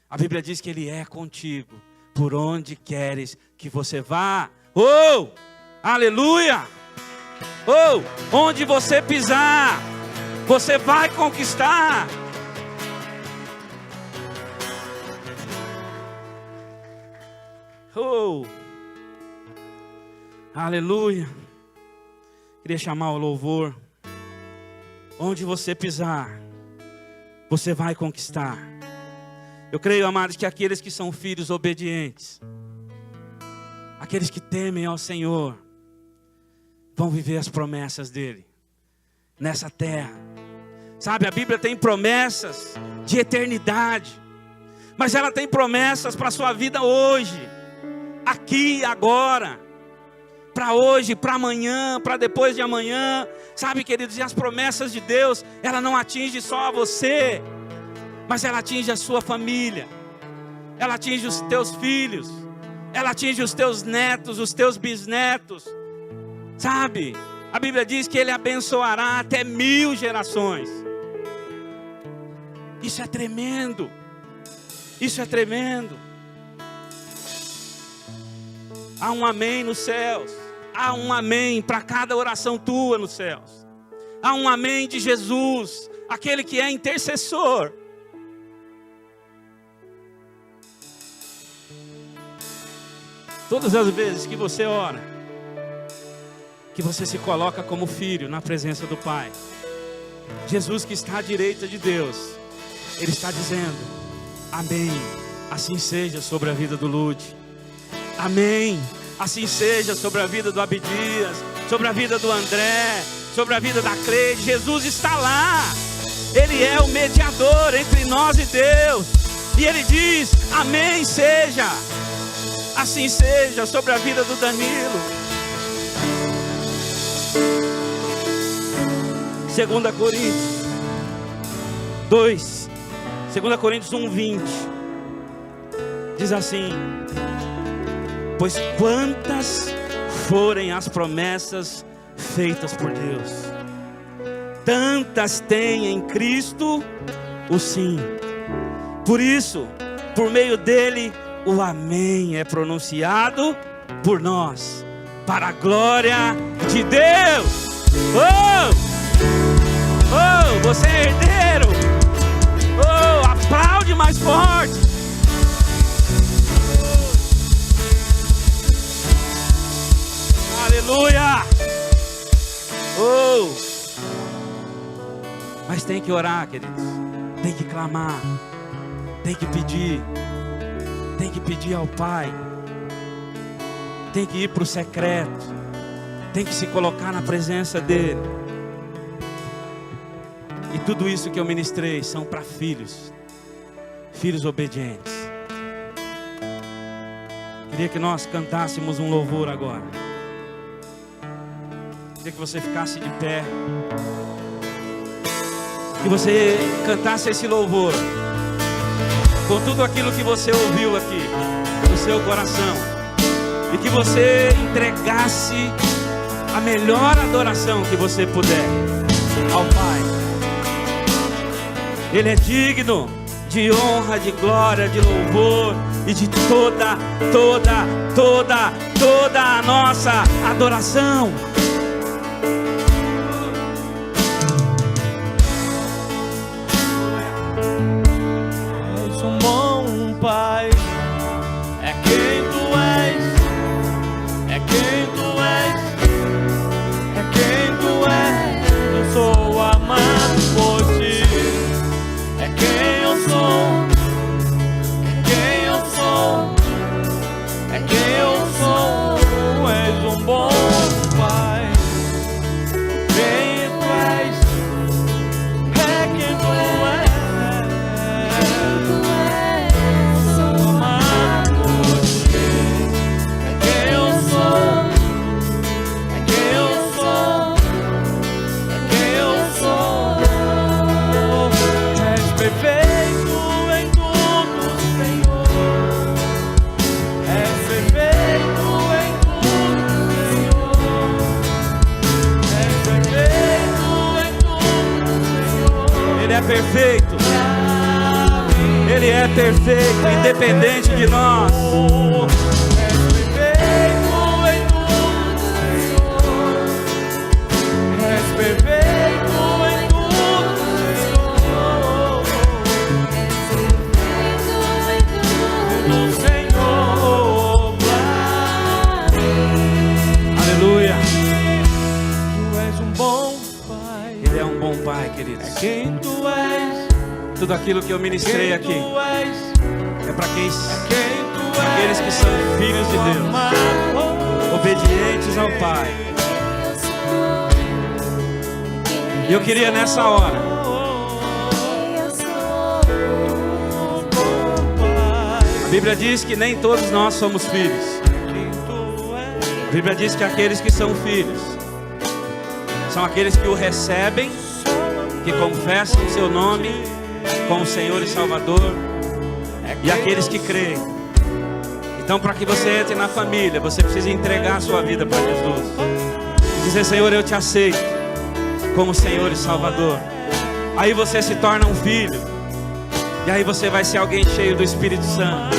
A Bíblia diz que Ele é contigo, por onde queres que você vá. Oh, aleluia! Oh, onde você pisar, você vai conquistar. Oh, aleluia. Queria chamar o louvor. Onde você pisar, você vai conquistar. Eu creio, amados, que aqueles que são filhos obedientes, aqueles que temem ao Senhor, vão viver as promessas dele nessa terra. Sabe, a Bíblia tem promessas de eternidade, mas ela tem promessas para a sua vida hoje, aqui e agora, para hoje, para amanhã, para depois de amanhã. Sabe, queridos, e as promessas de Deus, ela não atinge só a você, mas ela atinge a sua família, ela atinge os teus filhos, ela atinge os teus netos, os teus bisnetos. Sabe, a Bíblia diz que Ele abençoará até 1000 gerações. Isso é tremendo. Isso é tremendo. Há um amém nos céus. Há um amém para cada oração tua nos céus. Há um amém de Jesus, aquele que é intercessor. Todas as vezes que você ora, que você se coloca como filho na presença do Pai, Jesus que está à direita de Deus, Ele está dizendo: amém, assim seja sobre a vida do Lude. Amém, assim seja sobre a vida do Abdias, sobre a vida do André, sobre a vida da Cleide. Jesus está lá, Ele é o mediador entre nós e Deus, e Ele diz: amém seja, assim seja sobre a vida do Danilo. 2 Coríntios 2, 2 Coríntios 1:20 diz assim: pois quantas forem as promessas feitas por Deus, tantas tem em Cristo o sim. Por isso, por meio dele, o amém é pronunciado por nós, para a glória de Deus. Oh! Oh, você é herdeiro. Oh, aplaude mais forte. Aleluia. Oh, mas tem que orar, queridos. Tem que clamar. Tem que pedir. Tem que pedir ao Pai. Tem que ir para o secreto. Tem que se colocar na presença dele. E tudo isso que eu ministrei são para filhos, filhos obedientes. Queria que nós cantássemos um louvor agora. Queria que você ficasse de pé, que você cantasse esse louvor com tudo aquilo que você ouviu aqui no seu coração, e que você entregasse a melhor adoração que você puder ao Pai. Ele é digno de honra, de glória, de louvor e de toda a nossa adoração. És um bom Pai, é quem tu és, é quem tu és, é quem tu és. Eu sou amado por ti. É quem eu sou, é quem eu sou, é quem eu sou. És um bom Pai, quem tu és, é quem tu és. Sou amado por ti. É quem eu sou, é quem eu sou, é quem eu sou. Perfeito em tudo, Senhor. És perfeito em tudo, Senhor. És perfeito em tudo, Senhor. Ele é perfeito. é perfeito, independente de nós. És perfeito em tudo, Senhor. O Senhor pra mim. Aleluia. Tu és um bom Pai. Ele é um bom Pai, queridos. Quem tu és? Tudo aquilo que eu ministrei Quem aqui tu és? é para Quem tu és? aqueles que são filhos de Deus, Amado. obedientes ao Pai. E eu queria nessa hora a Bíblia diz que nem todos nós somos filhos. A Bíblia diz que aqueles que são filhos são aqueles que o recebem, que confessam o seu nome como Senhor e Salvador, e aqueles que creem. Então, para que você entre na família, você precisa entregar a sua vida para Jesus e dizer: Senhor, eu te aceito como Senhor e Salvador. Aí você se torna um filho, e aí você vai ser alguém cheio do Espírito Santo,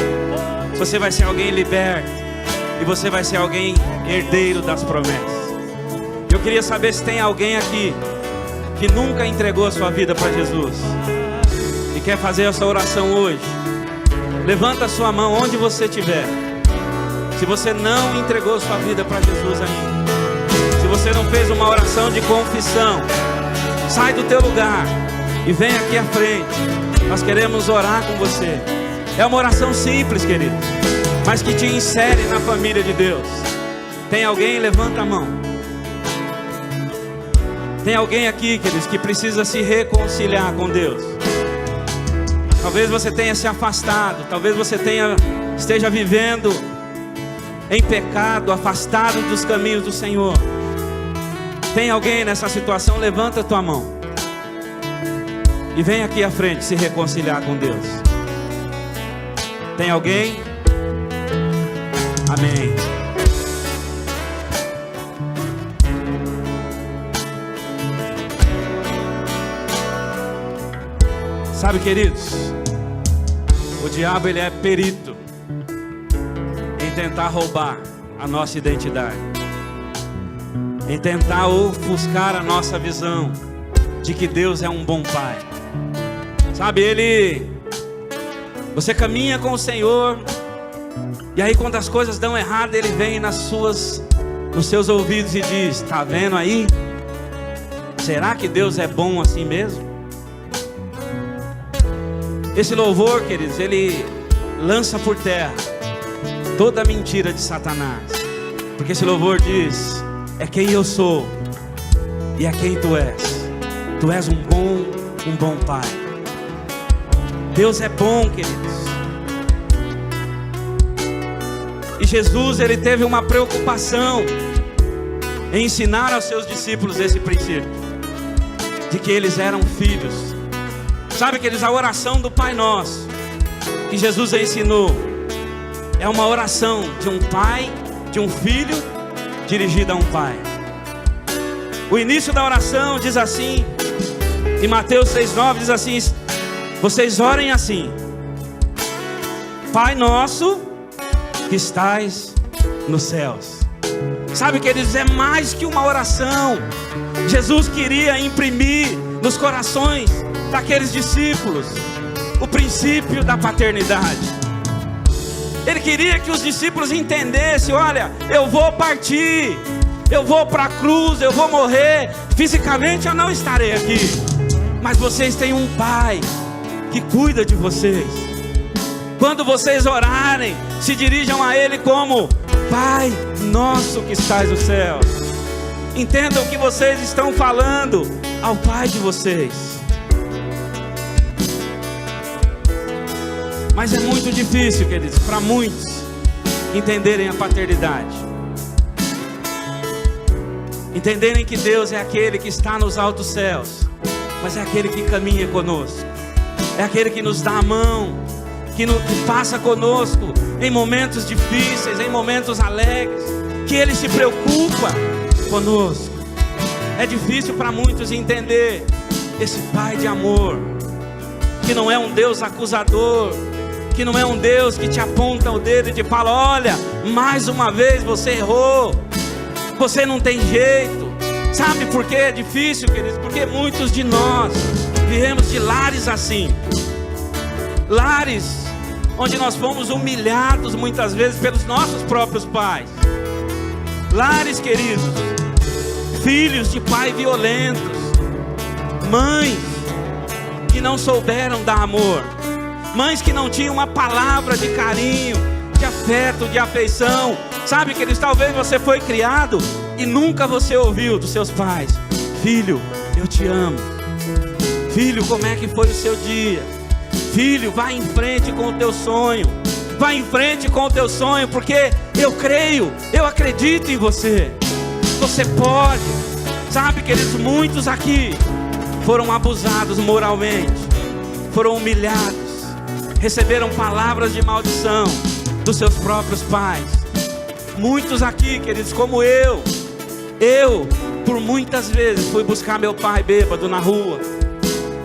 você vai ser alguém liberto, e você vai ser alguém herdeiro das promessas. Eu queria saber se tem alguém aqui que nunca entregou a sua vida para Jesus e quer fazer essa oração hoje. Levanta a sua mão onde você estiver. Se você não entregou a sua vida para Jesus ainda, se você não fez uma oração de confissão, sai do teu lugar e vem aqui à frente. Nós queremos orar com você. É uma oração simples, querido, mas que te insere na família de Deus. Tem alguém? Levanta a mão. Tem alguém aqui, queridos, que precisa se reconciliar com Deus. Talvez você tenha se afastado, talvez você esteja vivendo em pecado, afastado dos caminhos do Senhor. Tem alguém nessa situação? Levanta a tua mão e vem aqui à frente se reconciliar com Deus. Tem alguém? Amém. Sabe, queridos, o diabo ele é perito em tentar roubar a nossa identidade, em tentar ofuscar a nossa visão de que Deus é um bom Pai. Sabe, você caminha com o Senhor, e aí quando as coisas dão errado, Ele vem nos seus ouvidos e diz: tá vendo aí? Será que Deus é bom assim mesmo? Esse louvor, queridos, ele lança por terra toda a mentira de Satanás, porque esse louvor diz: é quem eu sou e é quem tu és. Tu és um bom Pai. Deus é bom, queridos. E Jesus, ele teve uma preocupação em ensinar aos seus discípulos esse princípio, de que eles eram filhos. Sabe, queridos, a oração do Pai Nosso que Jesus ensinou é uma oração de um pai, de um filho, dirigida a um pai. O início da oração diz assim, em Mateus 6,9 diz assim: vocês orem assim: Pai nosso que estais nos céus. Sabe, queridos, é mais que uma oração. Jesus queria imprimir nos corações daqueles discípulos o princípio da paternidade. Ele queria que os discípulos entendessem: olha, eu vou partir, eu vou para a cruz, eu vou morrer, fisicamente eu não estarei aqui, mas vocês têm um Pai que cuida de vocês. Quando vocês orarem, se dirijam a Ele como: Pai nosso que estás no céu. Entendam que vocês estão falando ao Pai de vocês. Mas é muito difícil, queridos, para muitos entenderem a paternidade, entenderem que Deus é aquele que está nos altos céus, mas é aquele que caminha conosco, é aquele que nos dá a mão, que passa conosco em momentos difíceis, em momentos alegres, que Ele se preocupa conosco. É difícil para muitos entender esse Pai de amor, que não é um Deus acusador, que não é um Deus que te aponta o dedo e te fala: olha, mais uma vez você errou, você não tem jeito. Sabe por que é difícil, queridos? Porque muitos de nós viemos de lares assim, lares onde nós fomos humilhados muitas vezes pelos nossos próprios pais. Lares, queridos, filhos de pais violentos, mães que não souberam dar amor, mães que não tinham uma palavra de carinho, de afeto, de afeição. Sabe, queridos, talvez você foi criado e nunca você ouviu dos seus pais: filho, eu te amo. Filho, como é que foi o seu dia? Filho, vai em frente com o teu sonho. Vai em frente com o teu sonho, porque eu creio, eu acredito em você. Você pode. Sabe, queridos, muitos aqui foram abusados moralmente, foram humilhados, receberam palavras de maldição dos seus próprios pais. Muitos aqui, queridos, como eu por muitas vezes fui buscar meu pai bêbado na rua.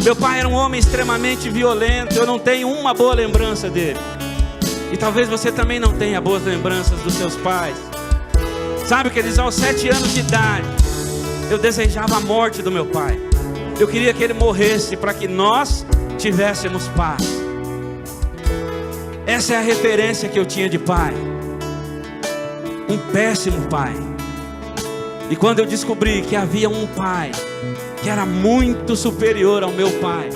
Meu pai era um homem extremamente violento. Eu não tenho uma boa lembrança dele. E talvez você também não tenha boas lembranças dos seus pais. Sabe, queridos, aos 7 anos de idade, eu desejava a morte do meu pai. Eu queria que ele morresse para que nós tivéssemos paz. Essa é a referência que eu tinha de pai. Um péssimo pai. E quando eu descobri que havia um pai que era muito superior ao meu pai,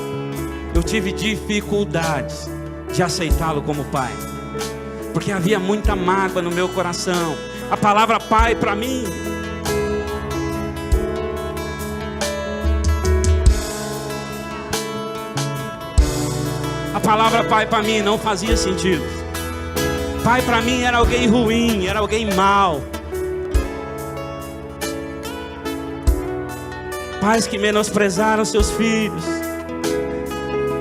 eu tive dificuldades de aceitá-lo como pai, porque havia muita mágoa no meu coração. A palavra pai para mim, a palavra pai para mim não fazia sentido. Pai para mim era alguém ruim, era alguém mau. Pais que menosprezaram seus filhos.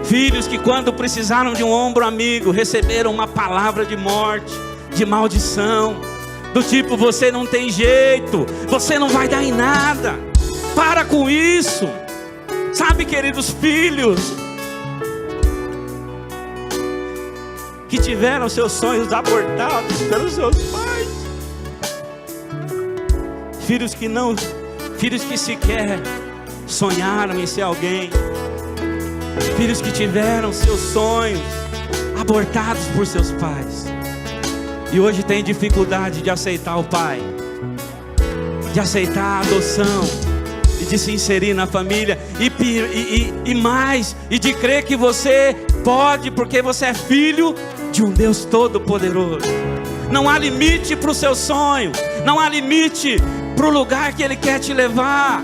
Filhos que quando precisaram de um ombro amigo, receberam uma palavra de morte, de maldição. Do tipo: você não tem jeito, você não vai dar em nada. Para com isso. Sabe, queridos, filhos que tiveram seus sonhos abortados pelos seus pais. Filhos que sequer sonharam em ser alguém. Filhos que tiveram seus sonhos abortados por seus pais. E hoje tem dificuldade de aceitar o pai, de aceitar a adoção e de se inserir na família. E mais, e de crer que você pode, porque você é filho de um Deus todo-poderoso. Não há limite para o seu sonho. Não há limite para o lugar que Ele quer te levar.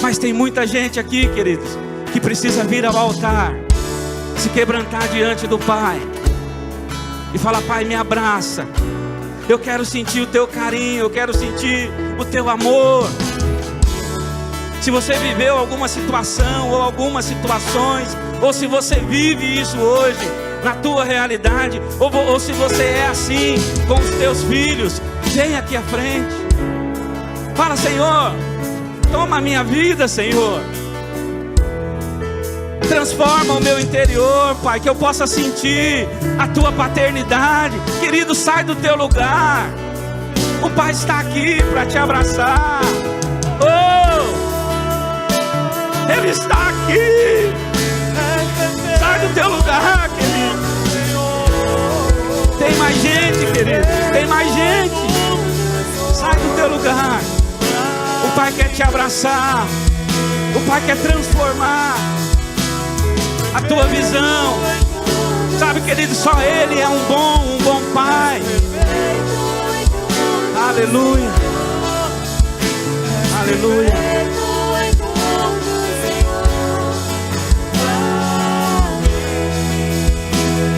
Mas tem muita gente aqui, queridos, que precisa vir ao altar, se quebrantar diante do Pai e falar: Pai, me abraça. Eu quero sentir o teu carinho, eu quero sentir o teu amor. Se você viveu alguma situação ou algumas situações, ou se você vive isso hoje na tua realidade, ou se você é assim com os teus filhos, vem aqui à frente. Fala: Senhor, toma a minha vida, Senhor. Transforma o meu interior, Pai, que eu possa sentir a tua paternidade. Querido, sai do teu lugar. O Pai está aqui para te abraçar. Oh, Ele está aqui. Sai do teu lugar, querido. Tem mais gente, querido. Tem mais gente. Sai do teu lugar. O Pai quer te abraçar. O Pai quer transformar a tua visão. Sabe, querido, só Ele é um bom Pai. Aleluia. Aleluia.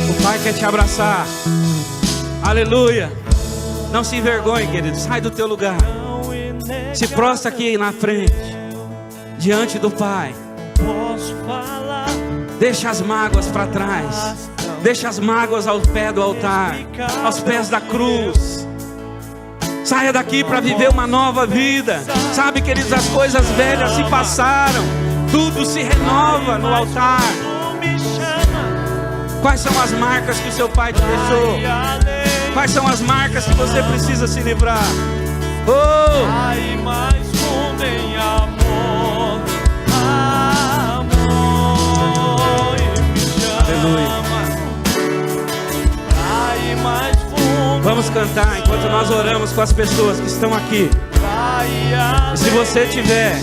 O Pai quer te abraçar. Aleluia. Não se envergonhe, querido. Sai do teu lugar. Se prostra aqui na frente, diante do Pai. Deixa as mágoas para trás. Deixa as mágoas ao pé do altar, aos pés da cruz. Saia daqui para viver uma nova vida. Sabe, queridos, as coisas velhas se passaram. Tudo se renova no altar. Quais são as marcas que o seu pai te deixou? Quais são as marcas que você precisa se livrar? Oh! Vai mais fundo em amor, amor, e me chama. Aleluia. Vai mais fundo. Vamos cantar enquanto nós oramos com as pessoas que estão aqui. E se você estiver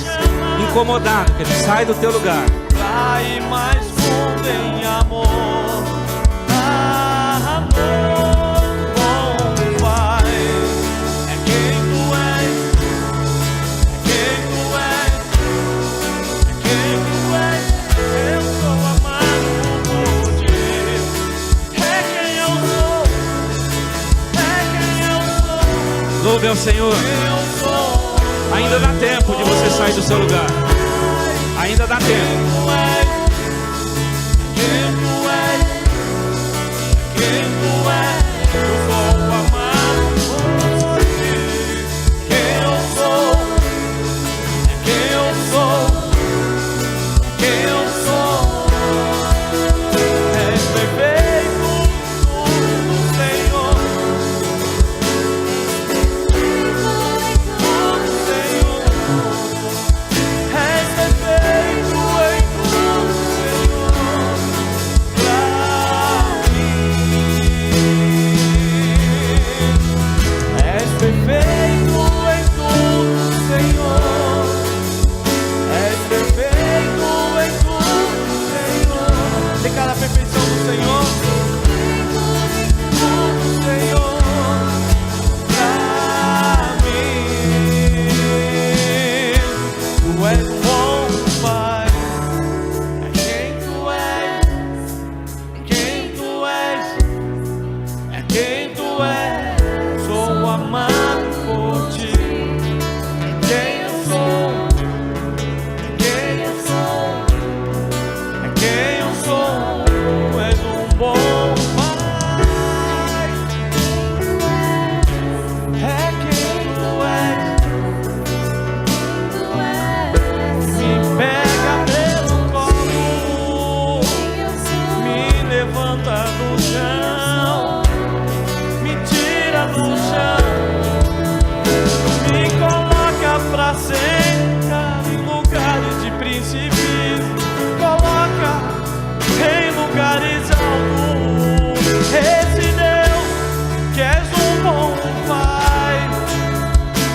incomodado, que ele sai do teu lugar. Vai mais fundo em amor, amor, bom Pai. É quem tu és, é quem tu és, é quem tu és. Eu sou amado por ti. É quem eu sou, é quem eu sou. Louve ao Senhor. Eu sou. Ainda dá tempo de você sair do seu lugar. Ainda dá tempo. Quem tu és, quem tu és, eu sou amado por ti. Quem eu sou, é quem eu sou, quem eu sou. És perfeito no Senhor, no Senhor. És perfeito em tudo, Senhor. És perfeito em tudo, Senhor. És perfeito em tudo, Senhor. Declara a perfeição do Senhor. Tudo, Senhor, pra mim. Tu és um bom Pai. É quem tu és, quem tu és, é quem tu és. Sou amado por ti. É quem eu sou, é quem eu sou, é quem eu sou. Tu és um bom Pai. É quem tu és. Me pega pelo colo, me levanta do chão, me tira do chão, me coloca pra sentar em lugares de precipício, coloca em lugares altos. Esse Deus que és um bom Pai,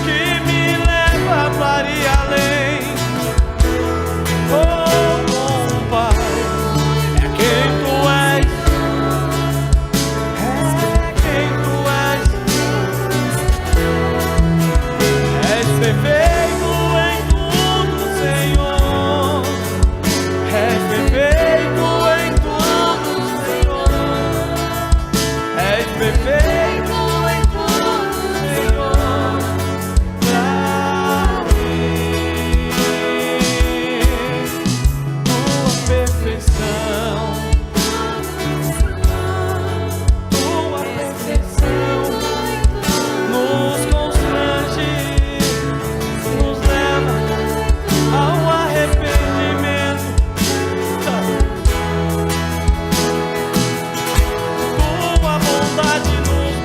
que me leva para ir além. Oh, bom Pai, é quem tu és, é quem tu és. És perfeito em tudo, Senhor. És perfeito em tudo, Senhor. És perfeito em tudo, Senhor. Pra mim, tua perfeição, tua perfeição nos constrange, nos leva ao arrependimento. Tua bondade nos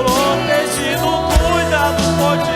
protegido, cuidado por ti.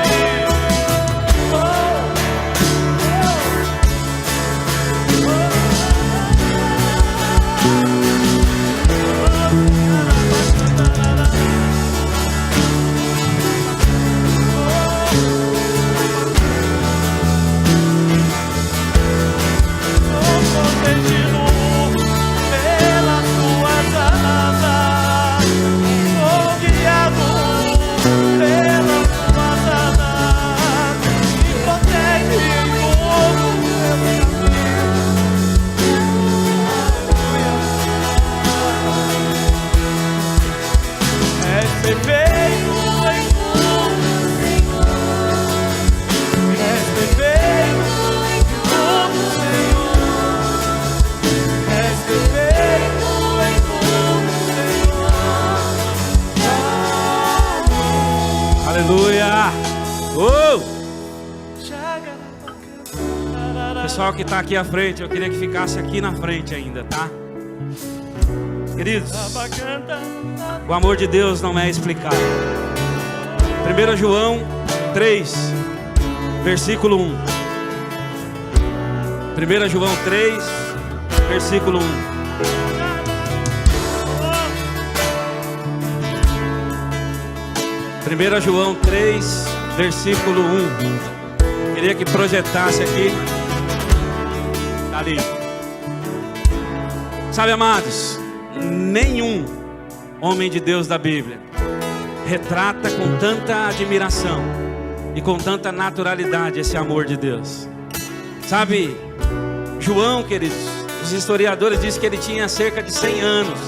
Aleluia! Pessoal que está aqui à frente, eu queria que ficasse aqui na frente ainda, tá? Queridos, o amor de Deus não é explicado. 1 João 3, versículo 1. 1 João 3, versículo 1. Primeira João 3, versículo 1. Queria que projetasse aqui. Tá ali. Sabe, amados, nenhum homem de Deus da Bíblia retrata com tanta admiração e com tanta naturalidade esse amor de Deus. Sabe, João, queridos, os historiadores dizem que ele tinha cerca de 100 anos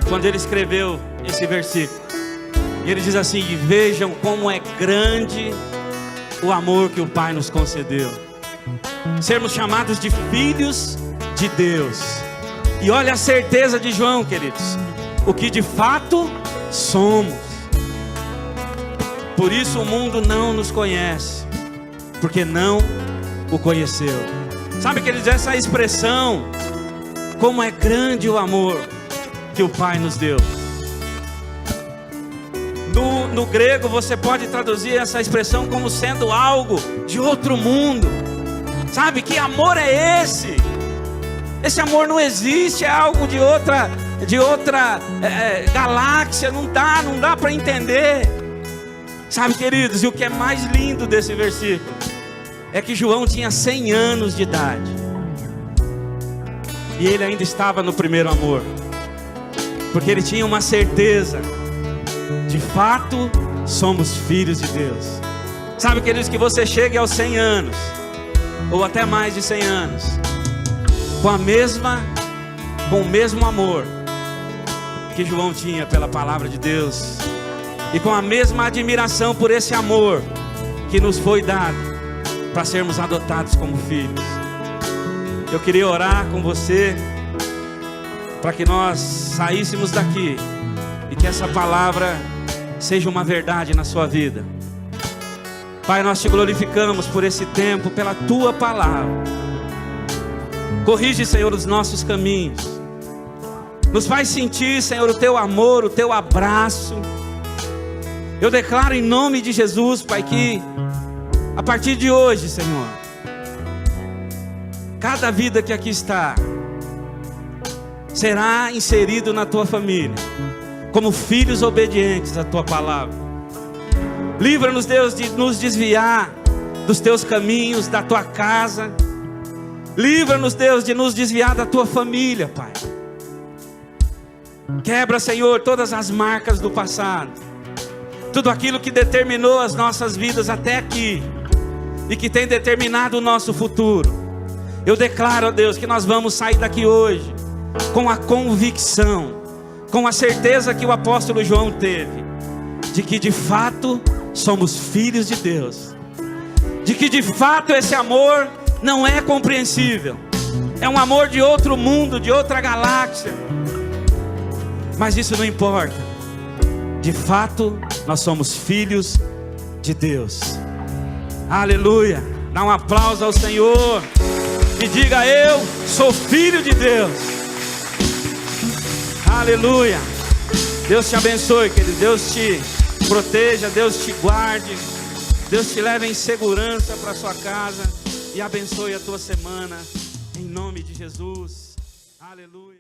quando ele escreveu esse versículo. E ele diz assim: vejam como é grande o amor que o Pai nos concedeu, sermos chamados de filhos de Deus. E olha a certeza de João, queridos, o que de fato somos. Por isso o mundo não nos conhece, porque não o conheceu. Sabe, queridos, essa expressão, como é grande o amor que o Pai nos deu. No grego você pode traduzir essa expressão como sendo algo de outro mundo. Sabe, que amor é esse? Esse amor não existe, é algo de outra galáxia, não dá para entender. Sabe, queridos, e o que é mais lindo desse versículo é que João tinha 100 anos de idade e ele ainda estava no primeiro amor, porque ele tinha uma certeza: de fato somos filhos de Deus. Sabe, queridos, que você chegue aos 100 anos ou até mais de 100 anos com o mesmo amor que João tinha pela palavra de Deus, e com a mesma admiração por esse amor que nos foi dado para sermos adotados como filhos. Eu queria orar com você para que nós saíssemos daqui e que essa palavra seja uma verdade na sua vida. Pai, nós te glorificamos por esse tempo, pela tua palavra. Corrige, Senhor, os nossos caminhos. Nos faz sentir, Senhor, o teu amor, o teu abraço. Eu declaro em nome de Jesus, Pai, que a partir de hoje, Senhor, cada vida que aqui está será inserido na tua família como filhos obedientes à tua palavra. Livra-nos, Deus, de nos desviar dos teus caminhos, da tua casa. Livra-nos, Deus, de nos desviar da tua família, Pai. Quebra, Senhor, todas as marcas do passado, tudo aquilo que determinou as nossas vidas até aqui e que tem determinado o nosso futuro. Eu declaro, ó Deus, que nós vamos sair daqui hoje com a convicção, com a certeza que o apóstolo João teve, de que de fato somos filhos de Deus, de que de fato esse amor não é compreensível, é um amor de outro mundo, de outra galáxia, mas isso não importa. De fato nós somos filhos de Deus. Aleluia. Dá um aplauso ao Senhor e diga: eu sou filho de Deus. Aleluia. Deus te abençoe, querido. Deus te proteja, Deus te guarde, Deus te leve em segurança para sua casa e abençoe a tua semana, em nome de Jesus. Aleluia.